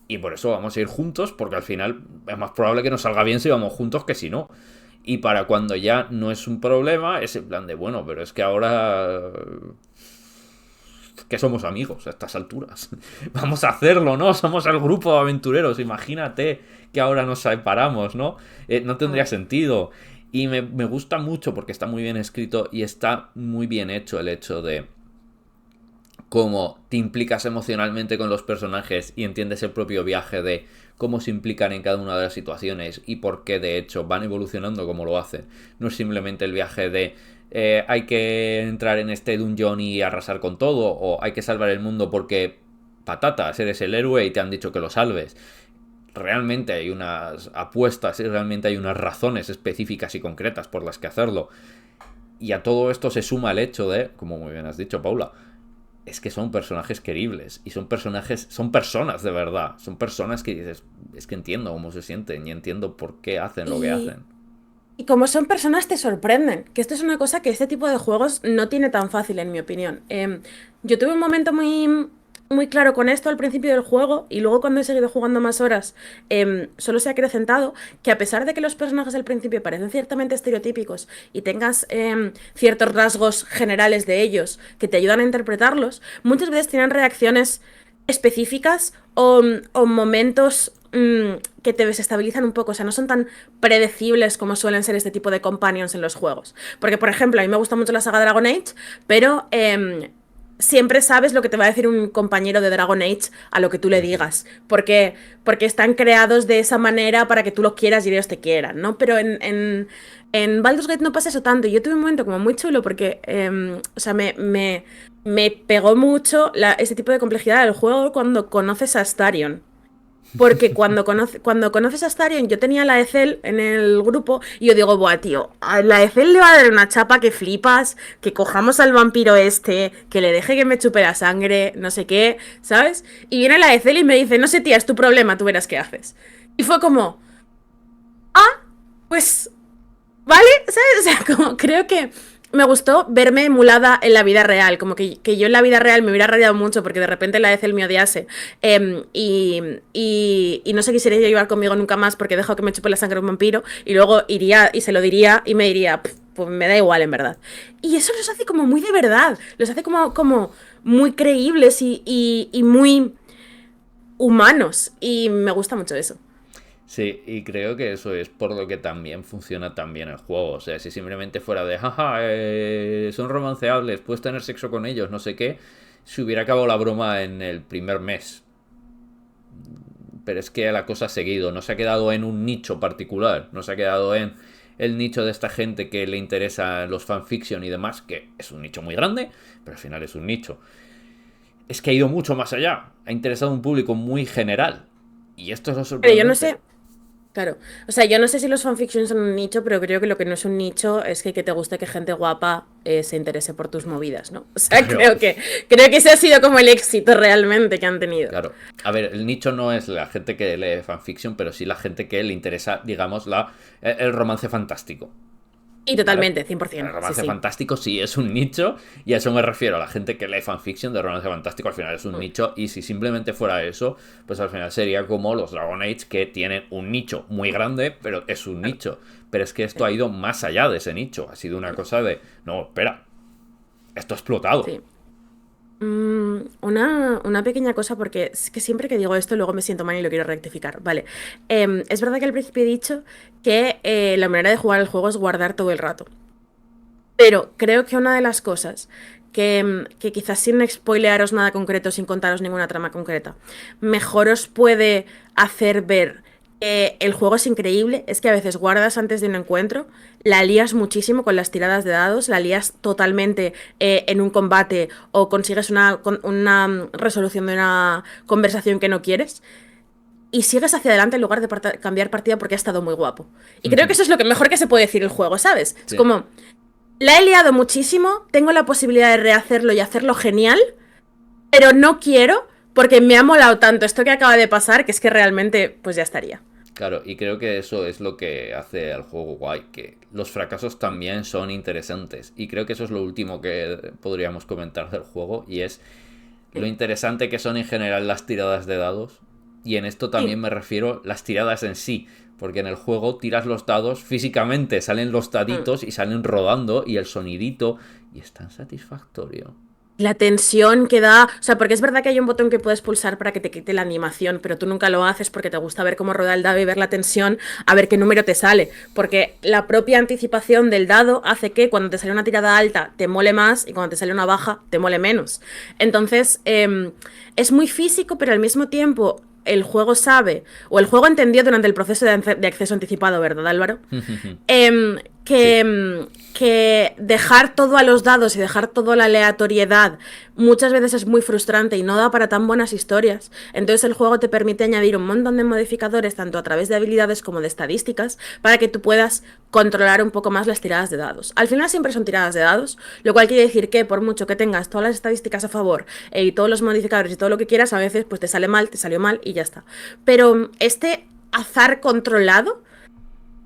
y por eso vamos a ir juntos, porque al final es más probable que nos salga bien si vamos juntos que si no. Y para cuando ya no es un problema, es en plan de, bueno, pero es que ahora que somos amigos a estas alturas. Vamos a hacerlo, ¿no? Somos el grupo de aventureros. Imagínate que ahora nos separamos, ¿no? No tendría sentido. Y me gusta mucho porque está muy bien escrito y está muy bien hecho el hecho de cómo te implicas emocionalmente con los personajes y entiendes el propio viaje de cómo se implican en cada una de las situaciones y por qué de hecho van evolucionando como lo hacen. No es simplemente el viaje de hay que entrar en este dungeon y arrasar con todo, o hay que salvar el mundo porque patatas, eres el héroe y te han dicho que lo salves. Realmente hay unas apuestas y realmente hay unas razones específicas y concretas por las que hacerlo. Y a todo esto se suma el hecho de, como muy bien has dicho, Paula, es que son personajes queribles y son personajes, son personas de verdad, son personas que dices, es que entiendo cómo se sienten y entiendo por qué hacen lo que Y, hacen. y como son personas, te sorprenden. Que esto es una cosa que este tipo de juegos no tiene tan fácil, en mi opinión. Yo tuve un momento muy claro con esto al principio del juego y luego cuando he seguido jugando más horas, solo se ha acrecentado que a pesar de que los personajes al principio parecen ciertamente estereotípicos y tengas ciertos rasgos generales de ellos que te ayudan a interpretarlos, muchas veces tienen reacciones específicas o momentos que te desestabilizan un poco, o sea, no son tan predecibles como suelen ser este tipo de companions en los juegos. Porque, por ejemplo, a mí me gusta mucho la saga Dragon Age, pero siempre sabes lo que te va a decir un compañero de Dragon Age a lo que tú le Ujú. digas, porque están creados de esa manera para que tú los quieras y ellos te quieran, ¿no? Pero en Baldur's Gate no pasa eso tanto. Yo tuve un momento como muy chulo porque, o sea, me pegó mucho ese tipo de complejidad del juego cuando conoces a Astarion. Porque cuando conoces a Starion, yo tenía la Ethel en el grupo y yo digo, buah, tío, a la Ethel le va a dar una chapa que flipas, que cojamos al vampiro este, que le deje que me chupe la sangre, no sé qué, ¿sabes? Y viene la Ethel y me dice, no sé, tía, es tu problema, tú verás qué haces. Y fue como, pues ¿vale? ¿Sabes? O sea, como creo que me gustó verme emulada en la vida real. Como que yo en la vida real me hubiera rayado mucho porque de repente la Ethel me odiase. Y no se quisiera llevar conmigo nunca más porque dejo que me chupe la sangre un vampiro. Y luego iría y se lo diría y me diría, pues me da igual en verdad. Y eso los hace como muy de verdad. Los hace como muy creíbles y muy humanos. Y me gusta mucho eso. Sí, y creo que eso es por lo que también funciona tan bien el juego. O sea, si simplemente fuera de, jaja, son romanceables, puedes tener sexo con ellos, no sé qué, se hubiera acabado la broma en el primer mes. Pero es que la cosa ha seguido, no se ha quedado en un nicho particular, no se ha quedado en el nicho de esta gente que le interesa los fanfiction y demás, que es un nicho muy grande, pero al final es un nicho. Es que ha ido mucho más allá, ha interesado a un público muy general. Y esto es lo Pero yo no sorprendente. sé. Claro, o sea, yo no sé si los fanfictions son un nicho, pero creo que lo que no es un nicho es que te guste que gente guapa se interese por tus movidas, ¿no? O sea, Claro, creo que ese ha sido como el éxito realmente que han tenido. claro. A ver, el nicho no es la gente que lee fanfiction, pero sí la gente que le interesa, digamos, el romance fantástico. Y ¿Vale? totalmente, El 100%, sí, romance sí. fantástico sí es un nicho, y a eso me refiero. A la gente que lee fanfiction de romance fantástico al final es un Mm, nicho, y si simplemente fuera eso, pues al final sería como los Dragon Age, que tienen un nicho muy grande, pero es un claro, nicho. Pero es que esto sí, ha ido más allá de ese nicho. Ha sido una claro, cosa de, no, espera, esto ha explotado. sí. Una pequeña cosa, porque es que siempre que digo esto, luego me siento mal y lo quiero rectificar. Vale. Es verdad que al principio he dicho que la manera de jugar el juego es guardar todo el rato. Pero creo que una de las cosas que quizás sin spoilearos nada concreto, sin contaros ninguna trama concreta, mejor os puede hacer ver que el juego es increíble, es que a veces guardas antes de un encuentro, la lías muchísimo con las tiradas de dados, la lías totalmente en un combate o consigues una resolución de una conversación que no quieres y sigues hacia adelante en lugar de cambiar partida porque ha estado muy guapo. Y creo que eso es lo que mejor que se puede decir el juego, ¿sabes? Es Sí. como... La he liado muchísimo, tengo la posibilidad de rehacerlo y hacerlo genial, pero no quiero porque me ha molado tanto esto que acaba de pasar que es que realmente pues ya estaría. Claro, y creo que eso es lo que hace al juego guay, que los fracasos también son interesantes. Y creo que eso es lo último que podríamos comentar del juego, y es lo Sí, interesante que son en general las tiradas de dados. Y en esto también sí, me refiero las tiradas en sí, porque en el juego tiras los dados físicamente, salen los mm, daditos y salen rodando y el sonidito, y es tan satisfactorio. La tensión que da, o sea, porque es verdad que hay un botón que puedes pulsar para que te quite la animación, pero tú nunca lo haces porque te gusta ver cómo rueda el dado y ver la tensión, a ver qué número te sale, porque la propia anticipación del dado hace que cuando te sale una tirada alta te mole más y cuando te sale una baja te mole menos. Entonces, es muy físico, pero al mismo tiempo el juego sabe, o el juego entendió durante el proceso de acceso anticipado, ¿verdad, Álvaro? Em, que, Sí. que dejar todo a los dados y dejar todo a la aleatoriedad muchas veces es muy frustrante y no da para tan buenas historias. Entonces el juego te permite añadir un montón de modificadores, tanto a través de habilidades como de estadísticas, para que tú puedas controlar un poco más las tiradas de dados. Al final siempre son tiradas de dados, lo cual quiere decir que por mucho que tengas todas las estadísticas a favor y todos los modificadores y todo lo que quieras, a veces pues te sale mal, te salió mal y ya está. Pero este azar controlado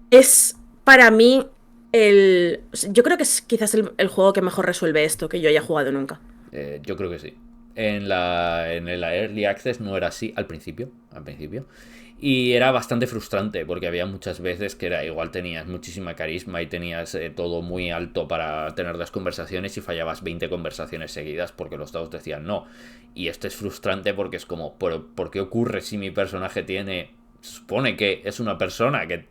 es para mí el... Yo creo que es quizás el juego que mejor resuelve esto que yo haya jugado nunca. Yo creo que sí. En la Early Access no era así al principio. Y era bastante frustrante porque había muchas veces que era igual tenías muchísima carisma y tenías todo muy alto para tener las conversaciones y fallabas 20 conversaciones seguidas porque los dados decían no. Y esto es frustrante porque es como, ¿por qué ocurre si mi personaje tiene... Se supone que es una persona que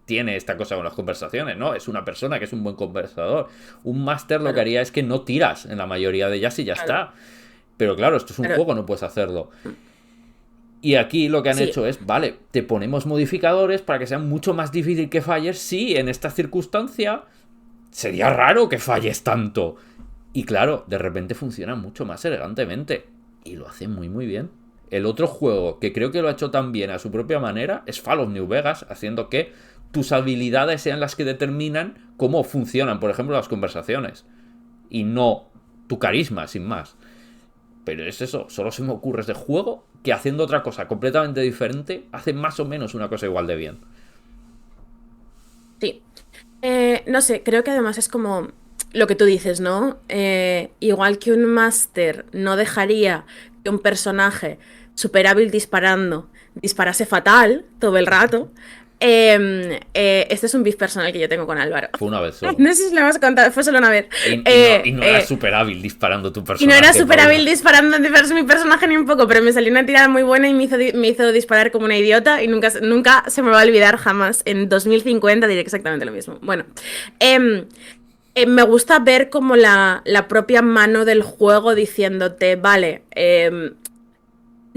tiene esta cosa con las conversaciones, ¿no? Es una persona que es un buen conversador. Un máster lo que Claro, haría es que no tiras en la mayoría de ellas y ya claro, está. Pero claro, esto es un claro. juego, no puedes hacerlo. Y aquí lo que han Sí, hecho es, vale, te ponemos modificadores para que sea mucho más difícil que falles. Sí, en esta circunstancia sería raro que falles tanto. Y claro, de repente funciona mucho más elegantemente. Y lo hace muy muy bien. El otro juego que creo que lo ha hecho tan bien a su propia manera es Fallout New Vegas, haciendo que tus habilidades sean las que determinan cómo funcionan, por ejemplo, las conversaciones. Y no tu carisma, sin más. Pero es eso, solo se me ocurre este juego que haciendo otra cosa completamente diferente hace más o menos una cosa igual de bien. sí. No sé, creo que además es como lo que tú dices, ¿no? Igual que un máster no dejaría que un personaje super hábil disparando disparase fatal todo el rato. Este es un beef personal que yo tengo con Álvaro. Fue una vez solo. No sé si lo hemos contado, fue solo una vez. Y no era súper hábil disparando tu Y no era personaje, súper hábil Paula. disparando de mi personaje ni un poco, pero me salió una tirada muy buena y me hizo disparar como una idiota y nunca se me va a olvidar jamás. En 2050 diré exactamente lo mismo. Bueno, eh, me gusta ver como la propia mano del juego diciéndote, vale,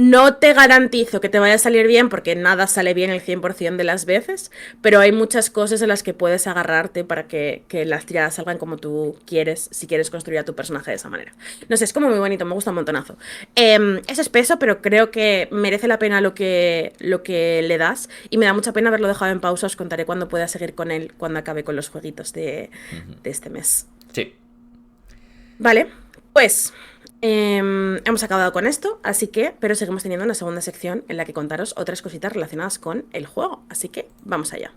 no te garantizo que te vaya a salir bien porque nada sale bien el 100% de las veces, pero hay muchas cosas en las que puedes agarrarte para que las tiradas salgan como tú quieres, si quieres construir a tu personaje de esa manera. No sé, es como muy bonito, me gusta un montonazo. Es espeso, pero creo que merece la pena lo que le das y me da mucha pena haberlo dejado en pausa. Os contaré cuándo pueda seguir con él, cuando acabe con los jueguitos de este mes. Sí. Vale, pues hemos acabado con esto, así que, pero seguimos teniendo una segunda sección en la que contaros otras cositas relacionadas con el juego, así que vamos allá.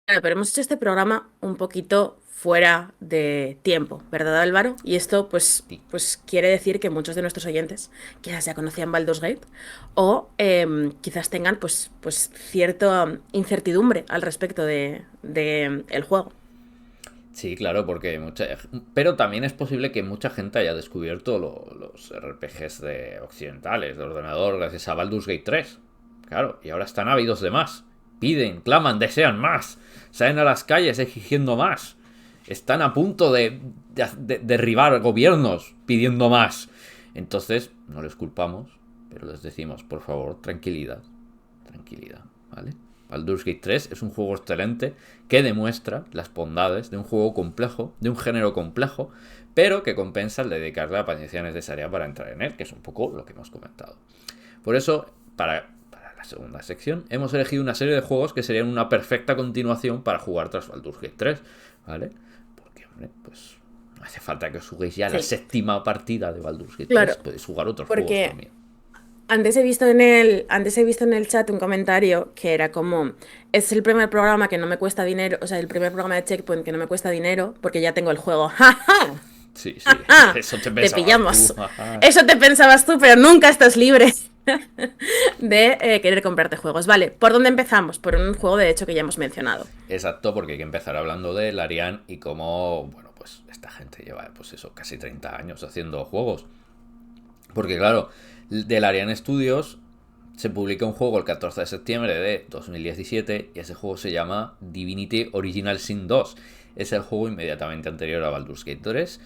Claro, pero hemos hecho este programa un poquito fuera de tiempo, ¿verdad, Álvaro? Y esto, pues, Sí. pues quiere decir que muchos de nuestros oyentes quizás ya conocían Baldur's Gate o quizás tengan, pues cierta incertidumbre al respecto de el juego. Sí, claro, porque pero también es posible que mucha gente haya descubierto los RPGs occidentales de ordenador gracias a Baldur's Gate 3. Claro, y ahora están ávidos de más. Piden, claman, desean más. Salen a las calles exigiendo más. Están a punto de derribar gobiernos pidiendo más. Entonces, no les culpamos, pero les decimos, por favor, tranquilidad. Tranquilidad, ¿vale? Baldur's Gate 3 es un juego excelente que demuestra las bondades de un juego complejo, de un género complejo, pero que compensa el dedicarle la paciencia necesaria para entrar en él, que es un poco lo que hemos comentado. Por eso, para la segunda sección, hemos elegido una serie de juegos que serían una perfecta continuación para jugar tras Baldur's Gate 3, ¿vale? Porque, hombre, pues No hace falta que os juguéis ya la Sí, séptima partida de Baldur's Gate 3. claro, Podéis jugar otros juegos porque también. antes he visto en el chat un comentario que era como, es el primer programa que no me cuesta dinero, o sea, el primer programa de Checkpoint que no me cuesta dinero porque ya tengo el juego. ¡Ja, ja! Sí, sí, ¡Ja! eso te Te pensabas tú. pillamos. Eso te pensabas tú, pero nunca estás libre de querer comprarte juegos. Vale, ¿por dónde empezamos? Por un juego de hecho que ya hemos mencionado. Exacto, porque hay que empezar hablando de Larian y cómo, bueno, pues esta gente lleva, pues eso, casi 30 años haciendo juegos. Porque claro, de Larian Studios se publica un juego el 14 de septiembre de 2017 y ese juego se llama Divinity Original Sin 2. Es el juego inmediatamente anterior a Baldur's Gate 3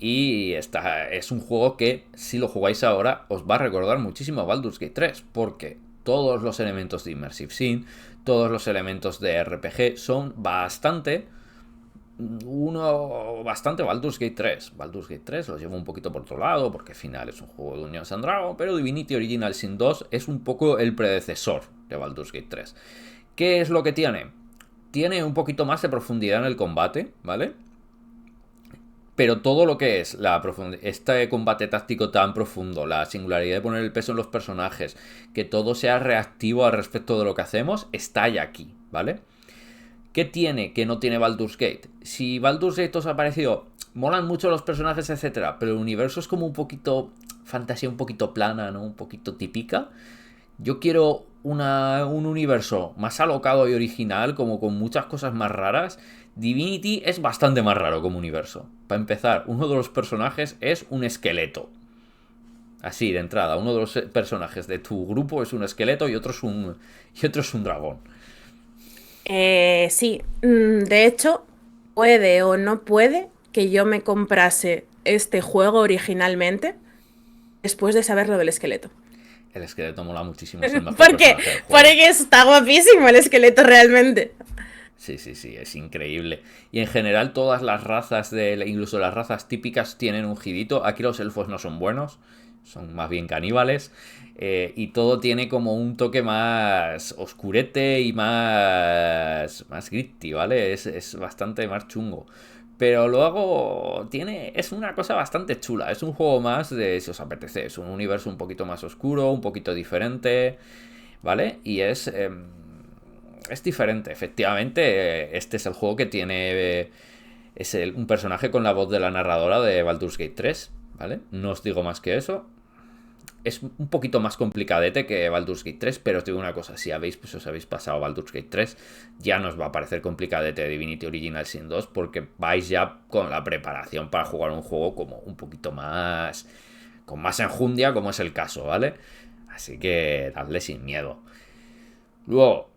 y es un juego que si lo jugáis ahora os va a recordar muchísimo a Baldur's Gate 3 porque todos los elementos de Immersive Sim, todos los elementos de RPG son bastante Baldur's Gate 3. Baldur's Gate 3 lo llevo un poquito por otro lado, porque al final es un juego de Dungeons and Dragons, pero Divinity Original Sin 2 es un poco el predecesor de Baldur's Gate 3. ¿Qué es lo que tiene? Tiene un poquito más de profundidad en el combate, ¿vale? Pero todo lo que es este combate táctico tan profundo, la singularidad de poner el peso en los personajes, que todo sea reactivo al respecto de lo que hacemos, está ya aquí, ¿vale? ¿Qué tiene que no tiene Baldur's Gate? Si Baldur's Gate os ha parecido, molan mucho los personajes, etcétera, pero el universo es como un poquito fantasía, un poquito plana, ¿no? Un poquito típica. Yo quiero un universo más alocado y original, como con muchas cosas más raras. Divinity es bastante más raro como universo. Para empezar, uno de los personajes es un esqueleto. Así, de entrada, uno de los personajes de tu grupo es un esqueleto y otro es un dragón. Sí, de hecho, puede o no puede que yo me comprase este juego originalmente después de saber lo del esqueleto. El esqueleto mola muchísimo, es el mejor Porque, personaje del juego. porque está guapísimo el esqueleto realmente. Sí, sí, sí, es increíble. Y en general todas las razas, incluso las razas típicas, tienen un girito. Aquí los elfos no son buenos, son más bien caníbales. Y todo tiene como un toque más oscurete y más gritty, ¿vale? Es bastante más chungo. Pero luego es una cosa bastante chula. Es un juego más de, si os apetece, es un universo un poquito más oscuro, un poquito diferente, ¿vale? Y es diferente, efectivamente. Este es el juego que tiene. Un personaje con la voz de la narradora de Baldur's Gate 3, ¿vale? No os digo más que eso. Es un poquito más complicadete que Baldur's Gate 3, pero os digo una cosa: si os habéis pasado Baldur's Gate 3, ya no os va a parecer complicadete Divinity Original Sin 2, porque vais ya con la preparación para jugar un juego como un poquito más. Con más enjundia, como es el caso, ¿vale? Así que dadle sin miedo. Luego,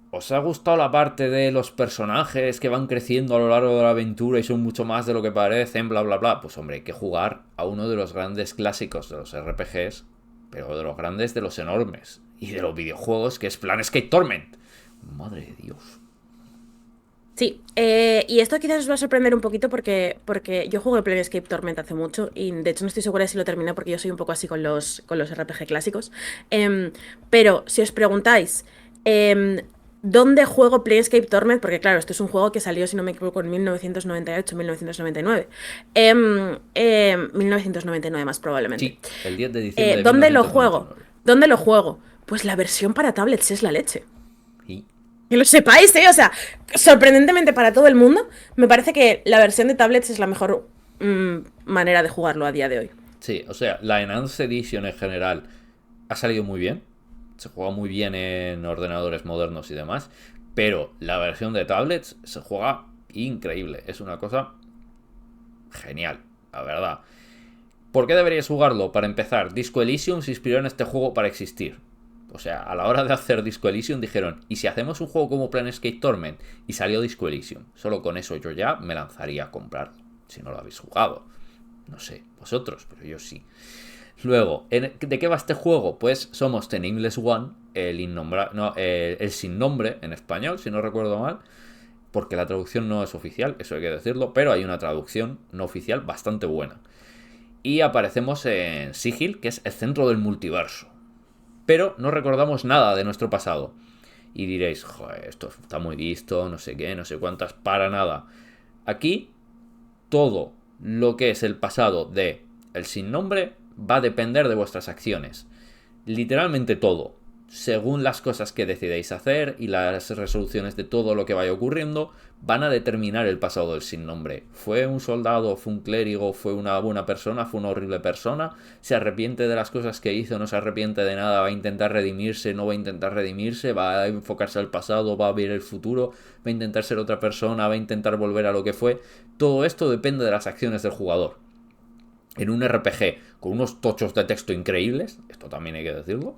¿os ha gustado la parte de los personajes que van creciendo a lo largo de la aventura y son mucho más de lo que parecen, bla, bla, bla? Pues hombre, hay que jugar a uno de los grandes clásicos de los RPGs, pero de los grandes, de los enormes, y de los videojuegos, que es Planescape Torment. Madre de Dios. Sí, y esto quizás os va a sorprender un poquito porque yo jugué Planescape Torment hace mucho y de hecho no estoy segura de si lo terminé porque yo soy un poco así con los RPG clásicos. Pero si os preguntáis, em, ¿dónde juego Planescape Torment? Porque claro, esto es un juego que salió, si no me equivoco, en 1998, 1999. 1999 más probablemente. Sí, el 10 de diciembre de ¿Dónde lo juego? 1999. ¿Dónde lo juego? Pues la versión para tablets es la leche. Y Que lo sepáis, ¿eh? O sea, sorprendentemente para todo el mundo, me parece que la versión de tablets es la mejor manera de jugarlo a día de hoy. sí, o sea, la Enhanced Edition en general ha salido muy bien. Se juega muy bien en ordenadores modernos y demás. Pero la versión de tablets se juega increíble. Es una cosa genial, la verdad. ¿Por qué deberíais jugarlo? Para empezar, Disco Elysium se inspiró en este juego para existir. O sea, a la hora de hacer Disco Elysium dijeron, ¿y si hacemos un juego como Planescape Torment? Y salió Disco Elysium. Solo con eso yo ya me lanzaría a comprarlo. Si no lo habéis jugado. No sé, vosotros, pero yo sí. Luego, ¿de qué va este juego? Pues somos The Nameless One, el sin nombre en español, si no recuerdo mal, porque la traducción no es oficial, eso hay que decirlo, pero hay una traducción no oficial bastante buena. Y aparecemos en Sigil, que es el centro del multiverso. Pero no recordamos nada de nuestro pasado. Y diréis, joder, esto está muy visto, no sé qué, no sé cuántas, para nada. Aquí todo lo que es el pasado de el sin nombre va a depender de vuestras acciones. Literalmente todo. Según las cosas que decidéis hacer y las resoluciones de todo lo que vaya ocurriendo, van a determinar el pasado del sin nombre. ¿Fue un soldado? ¿Fue un clérigo? ¿Fue una buena persona? ¿Fue una horrible persona? ¿Se arrepiente de las cosas que hizo? ¿No se arrepiente de nada? ¿Va a intentar redimirse? ¿No va a intentar redimirse? ¿Va a enfocarse al pasado? ¿Va a ver el futuro? ¿Va a intentar ser otra persona? ¿Va a intentar volver a lo que fue? Todo esto depende de las acciones del jugador. En un RPG con unos tochos de texto increíbles, esto también hay que decirlo,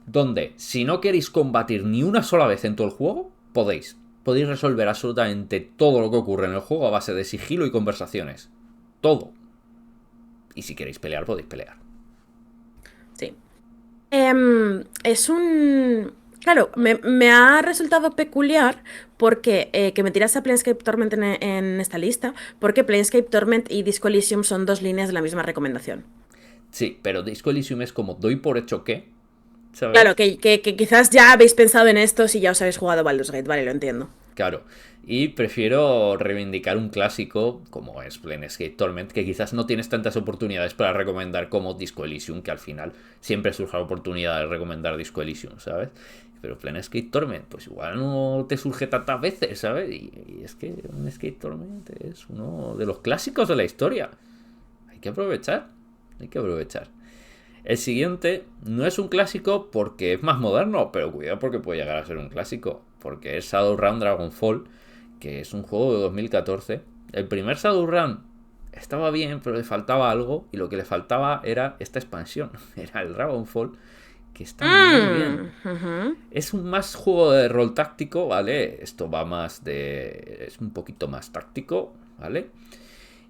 donde si no queréis combatir ni una sola vez en todo el juego, podéis resolver absolutamente todo lo que ocurre en el juego a base de sigilo y conversaciones. Todo. Y si queréis pelear, podéis pelear. Sí. Es un... Claro, me ha resultado peculiar porque que me tiras a Planescape Torment en esta lista, porque Planescape Torment y Disco Elysium son dos líneas de la misma recomendación. Sí, pero Disco Elysium es como doy por hecho que, Claro, ¿sabes? que quizás ya habéis pensado en esto si ya os habéis jugado Baldur's Gate, vale, lo entiendo. Claro. Y prefiero reivindicar un clásico como es Planescape Torment, que quizás no tienes tantas oportunidades para recomendar como Disco Elysium, que al final siempre surge la oportunidad de recomendar Disco Elysium, ¿sabes? Pero Planescape Torment, pues igual no te surge tantas veces, ¿sabes? Y es que Planescape Torment es uno de los clásicos de la historia. Hay que aprovechar, hay que aprovechar. El siguiente no es un clásico porque es más moderno, pero cuidado porque puede llegar a ser un clásico, porque es Shadowrun Dragonfall, que es un juego de 2014. El primer Shadowrun estaba bien, pero le faltaba algo, y lo que le faltaba era esta expansión, era el Dragonfall, que está muy bien. Ujú. Es un más juego de rol táctico, ¿vale? Esto va más de... es un poquito más táctico, ¿vale?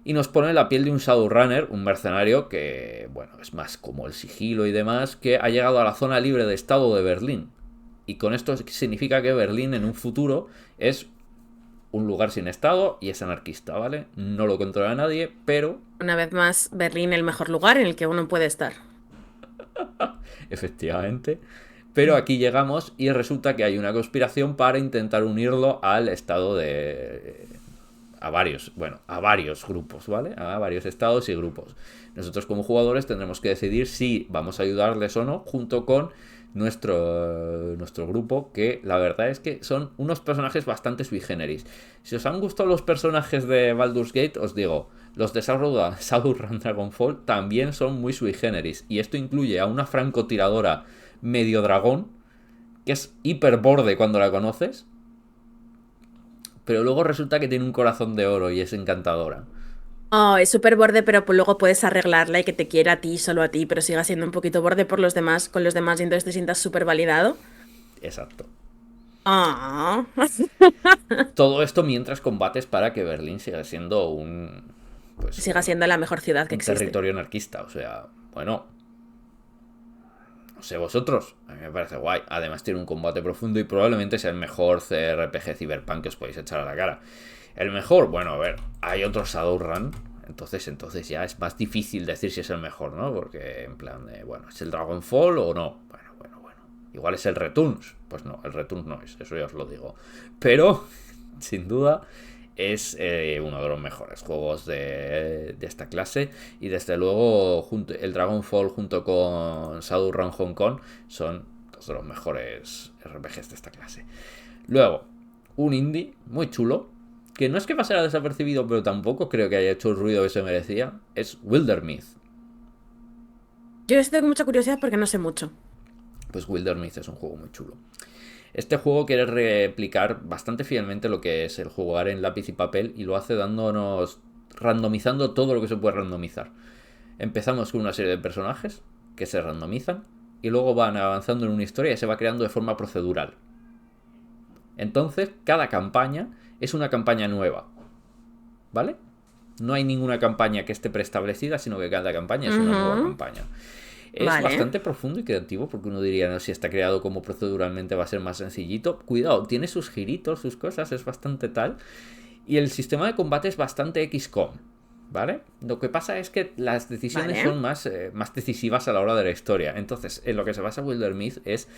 Y nos pone la piel de un Shadowrunner, un mercenario que, bueno, es más como el sigilo y demás, que ha llegado a la zona libre de estado de Berlín. Y con esto significa que Berlín en un futuro es un lugar sin estado y es anarquista, ¿vale? No lo controla nadie, pero Una vez más, Berlín, el mejor lugar en el que uno puede estar. efectivamente. Pero aquí llegamos y resulta que hay una conspiración para intentar unirlo al estado de... a varios, bueno, a varios grupos, ¿vale? A varios estados y grupos. Nosotros como jugadores tendremos que decidir si vamos a ayudarles o no, junto con nuestro grupo, que la verdad es que son unos personajes bastante sui generis. Si os han gustado los personajes de Baldur's Gate, os digo, los de Shadowrun Dragonfall también son muy sui generis. Y esto incluye a una francotiradora medio dragón, que es hiper borde cuando la conoces, pero luego resulta que tiene un corazón de oro y es encantadora. Oh, es súper borde, pero pues luego puedes arreglarla y que te quiera a ti, solo a ti, pero siga siendo un poquito borde por los demás, con los demás y entonces te sientas súper validado. Exacto. Ah. Todo esto mientras combates para que Berlín siga siendo pues Siga siendo la mejor ciudad que un existe. territorio anarquista. O sea, bueno, no sé vosotros, a mí me parece guay. Además tiene un combate profundo y probablemente sea el mejor CRPG Cyberpunk que os podéis echar a la cara. El mejor, bueno, a ver, hay otro Shadowrun. Entonces ya es más difícil decir si es el mejor, ¿no? Porque en plan de, bueno, ¿es el Dragonfall o no? Bueno. Igual es el Returns. Pues no, el Returns no es, eso ya os lo digo. Pero, sin duda, es uno de los mejores juegos de esta clase. Y desde luego, el Dragonfall junto con Shadowrun Hong Kong son dos de los mejores RPGs de esta clase. Luego, un indie muy chulo, que no es que pasara desapercibido, pero tampoco creo que haya hecho el ruido que se merecía, es Wildermyth. Yo esto tengo mucha curiosidad porque no sé mucho. Pues Wildermyth es un juego muy chulo. Este juego quiere replicar bastante fielmente lo que es el jugar en lápiz y papel y lo hace randomizando todo lo que se puede randomizar. Empezamos con una serie de personajes que se randomizan y luego van avanzando en una historia y se va creando de forma procedural. Entonces, cada campaña es una campaña nueva, ¿vale? No hay ninguna campaña que esté preestablecida, sino que cada campaña es una nueva Ujú. campaña. Es Vale. bastante profundo y creativo porque uno diría, no, si está creado como proceduralmente va a ser más sencillito. Cuidado, tiene sus giritos, sus cosas, es bastante tal. Y el sistema de combate es bastante XCOM, ¿vale? Lo que pasa es que las decisiones Vale. son más decisivas a la hora de la historia. Entonces, en lo que se basa Wildermyth es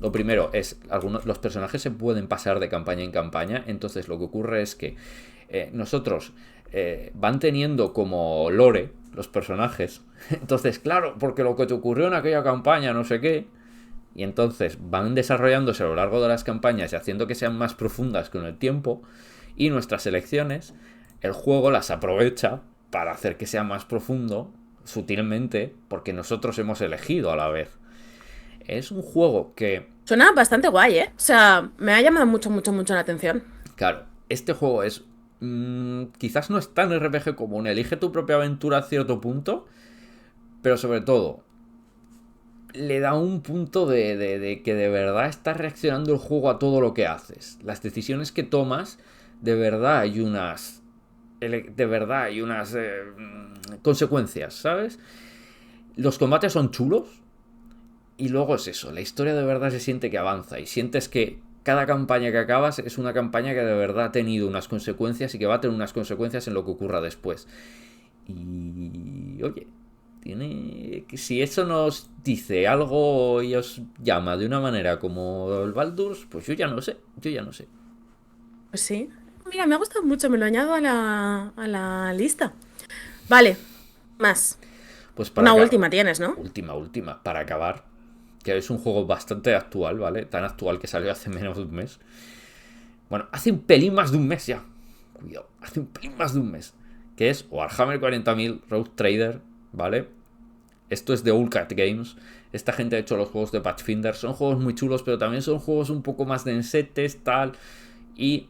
lo primero es, los personajes se pueden pasar de campaña en campaña. Entonces, lo que ocurre es que nosotros van teniendo como lore los personajes. Entonces, claro, porque lo que te ocurrió en aquella campaña, no sé qué. Y entonces van desarrollándose a lo largo de las campañas y haciendo que sean más profundas con el tiempo. Y nuestras elecciones, el juego las aprovecha para hacer que sea más profundo, sutilmente, porque nosotros hemos elegido a la vez. Es un juego que, Suena bastante guay, ¿eh? O sea, me ha llamado mucho, mucho, mucho la atención. claro, este juego es... quizás no es tan RPG como un elige tu propia aventura a cierto punto, pero sobre todo le da un punto de que de verdad está reaccionando el juego a todo lo que haces. Las decisiones que tomas, de verdad hay unas... De verdad hay unas consecuencias, ¿sabes? Los combates son chulos y luego es eso, la historia de verdad se siente que avanza y sientes que cada campaña que acabas es una campaña que de verdad ha tenido unas consecuencias y que va a tener unas consecuencias en lo que ocurra después. Y oye, si eso nos dice algo y os llama de una manera como el Baldur's, pues yo ya no sé. Pues sí. Mira, me ha gustado mucho, me lo añado a la lista. Vale, más. Pues para Una acá, última tienes, ¿no? última, para acabar, que es un juego bastante actual, ¿vale? Tan actual que salió hace menos de un mes. Bueno, hace un pelín más de un mes ya. Cuidado, hace un pelín más de un mes. Que es Warhammer 40.000 Rogue Trader, ¿vale? Esto es de Owlcat Games. Esta gente ha hecho los juegos de Pathfinder. Son juegos muy chulos, pero también son juegos un poco más densetes, tal. Y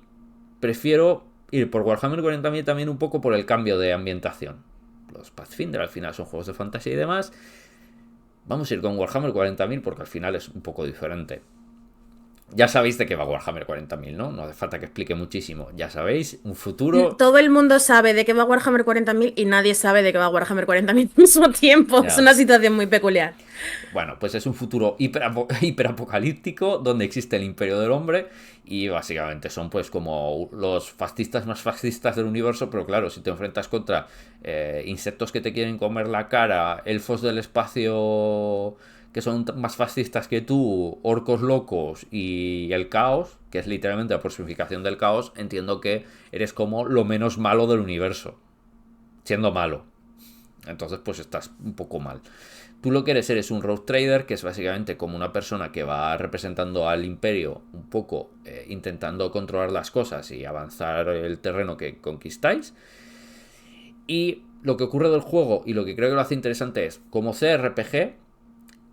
prefiero ir por Warhammer 40.000 también un poco por el cambio de ambientación. Los Pathfinder al final son juegos de fantasía y demás. Vamos a ir con Warhammer 40.000 porque al final es un poco diferente. Ya sabéis de qué va Warhammer 40.000, ¿no? No hace falta que explique muchísimo. Ya sabéis, un futuro... Todo el mundo sabe de qué va Warhammer 40.000 y nadie sabe de qué va Warhammer 40.000 al mismo tiempo. Es Ya. una situación muy peculiar. Bueno, pues es un futuro hiperapocalíptico donde existe el imperio del hombre y básicamente son pues como los fascistas más fascistas del universo, pero claro, si te enfrentas contra insectos que te quieren comer la cara, elfos del espacio que son más fascistas que tú, orcos locos y el caos, que es literalmente la personificación del caos, entiendo que eres como lo menos malo del universo, siendo malo. Entonces pues estás un poco mal. Tú lo que eres un rogue trader, que es básicamente como una persona que va representando al imperio un poco intentando controlar las cosas y avanzar el terreno que conquistáis. Y lo que ocurre del juego y lo que creo que lo hace interesante es, como CRPG,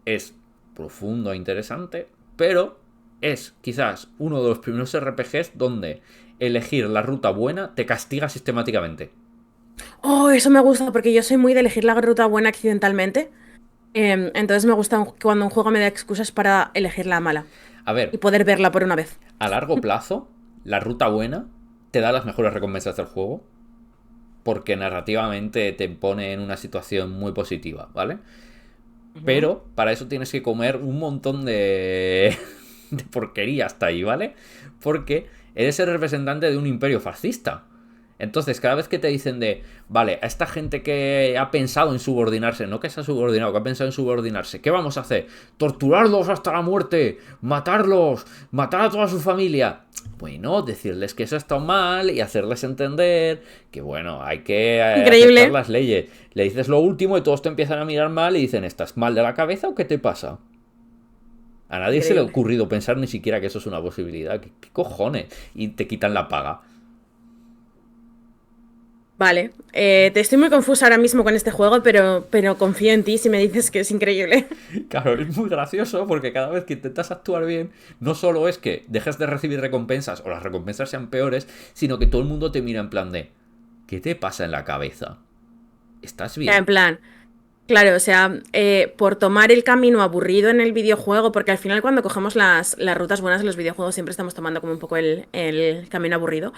es profundo e interesante, pero es quizás uno de los primeros RPGs donde elegir la ruta buena te castiga sistemáticamente. Oh, eso me gusta porque yo soy muy de elegir la ruta buena accidentalmente. Entonces me gusta cuando un juego me da excusas para elegir la mala A y ver, poder verla por una vez. a largo plazo, la ruta buena te da las mejores recompensas del juego porque narrativamente te pone en una situación muy positiva, ¿vale? Ujú. Pero para eso tienes que comer un montón de, de porquería hasta ahí, ¿vale? Porque eres el representante de un imperio fascista. Entonces, cada vez que te dicen vale, a esta gente que ha pensado en subordinarse, no que se ha subordinado, que ha pensado en subordinarse, ¿qué vamos a hacer? Torturarlos hasta la muerte, matarlos, matar a toda su familia. Bueno, decirles que eso está mal y hacerles entender que, bueno, hay que aceptar Increíble. las leyes. Le dices lo último y todos te empiezan a mirar mal y dicen, ¿estás mal de la cabeza o qué te pasa? A nadie se le ha Increíble. ocurrido pensar ni siquiera que eso es una posibilidad. ¿Qué cojones? Y te quitan la paga. Vale. Te estoy muy confusa ahora mismo con este juego, pero confío en ti si me dices que es increíble. Claro, es muy gracioso porque cada vez que intentas actuar bien, no solo es que dejes de recibir recompensas o las recompensas sean peores, sino que todo el mundo te mira en plan de ¿qué te pasa en la cabeza? ¿Estás Ya, bien? en plan, claro, o sea, por tomar el camino aburrido en el videojuego, porque al final cuando cogemos las rutas buenas en los videojuegos siempre estamos tomando como un poco el camino aburrido.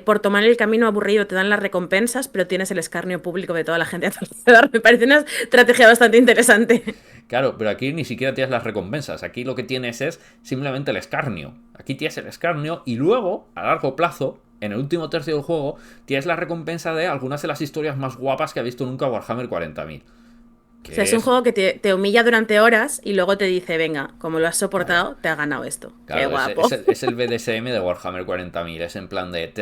Por tomar el camino aburrido te dan las recompensas, pero tienes el escarnio público de toda la gente a tu alrededor. Me parece una estrategia bastante interesante. Claro, pero aquí ni siquiera tienes las recompensas. Aquí lo que tienes es simplemente el escarnio. Aquí tienes el escarnio y luego, a largo plazo, en el último tercio del juego tienes la recompensa de algunas de las historias más guapas que ha visto nunca Warhammer 40.000. O sea, Que es un es, juego que te humilla durante horas y luego te dice, venga, como lo has claro, soportado, te ha ganado esto. Qué claro, guapo. es el BDSM de Warhammer 40.000. Es en plan de,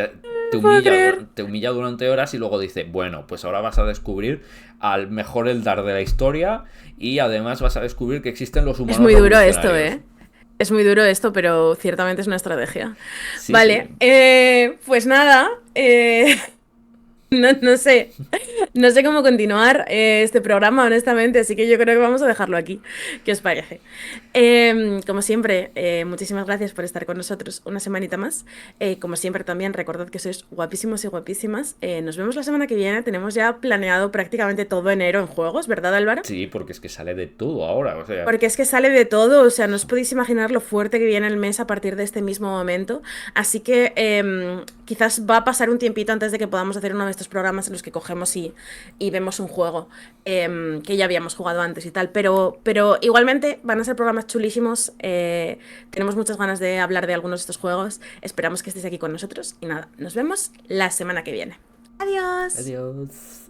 No puedo creer. te humilla durante horas y luego dice, bueno, pues ahora vas a descubrir al mejor Eldar de la historia y además vas a descubrir que existen los Es humanos muy duro esto, revolucionarios. ¿eh? Es muy duro esto, pero ciertamente es una estrategia. Sí, sí. Vale, pues nada, no sé. No sé cómo continuar este programa, honestamente, así que yo creo que vamos a dejarlo aquí. ¿Qué os parece? Como siempre, muchísimas gracias por estar con nosotros una semanita más. Como siempre, también recordad que sois guapísimos y guapísimas. Nos vemos la semana que viene. Tenemos ya planeado prácticamente todo enero en juegos, ¿verdad, Álvaro? Sí, porque es que sale de todo ahora, o sea, Porque es que sale de todo, o sea, no os podéis imaginar lo fuerte que viene el mes a partir de este mismo momento. Así que quizás va a pasar un tiempito antes de que podamos hacer uno de estos programas en los que cogemos y vemos un juego que ya habíamos jugado antes y tal. Pero igualmente van a ser programas chulísimos. Tenemos muchas ganas de hablar de algunos de estos juegos. Esperamos que estéis aquí con nosotros. Y nada, nos vemos la semana que viene. Adiós. adiós.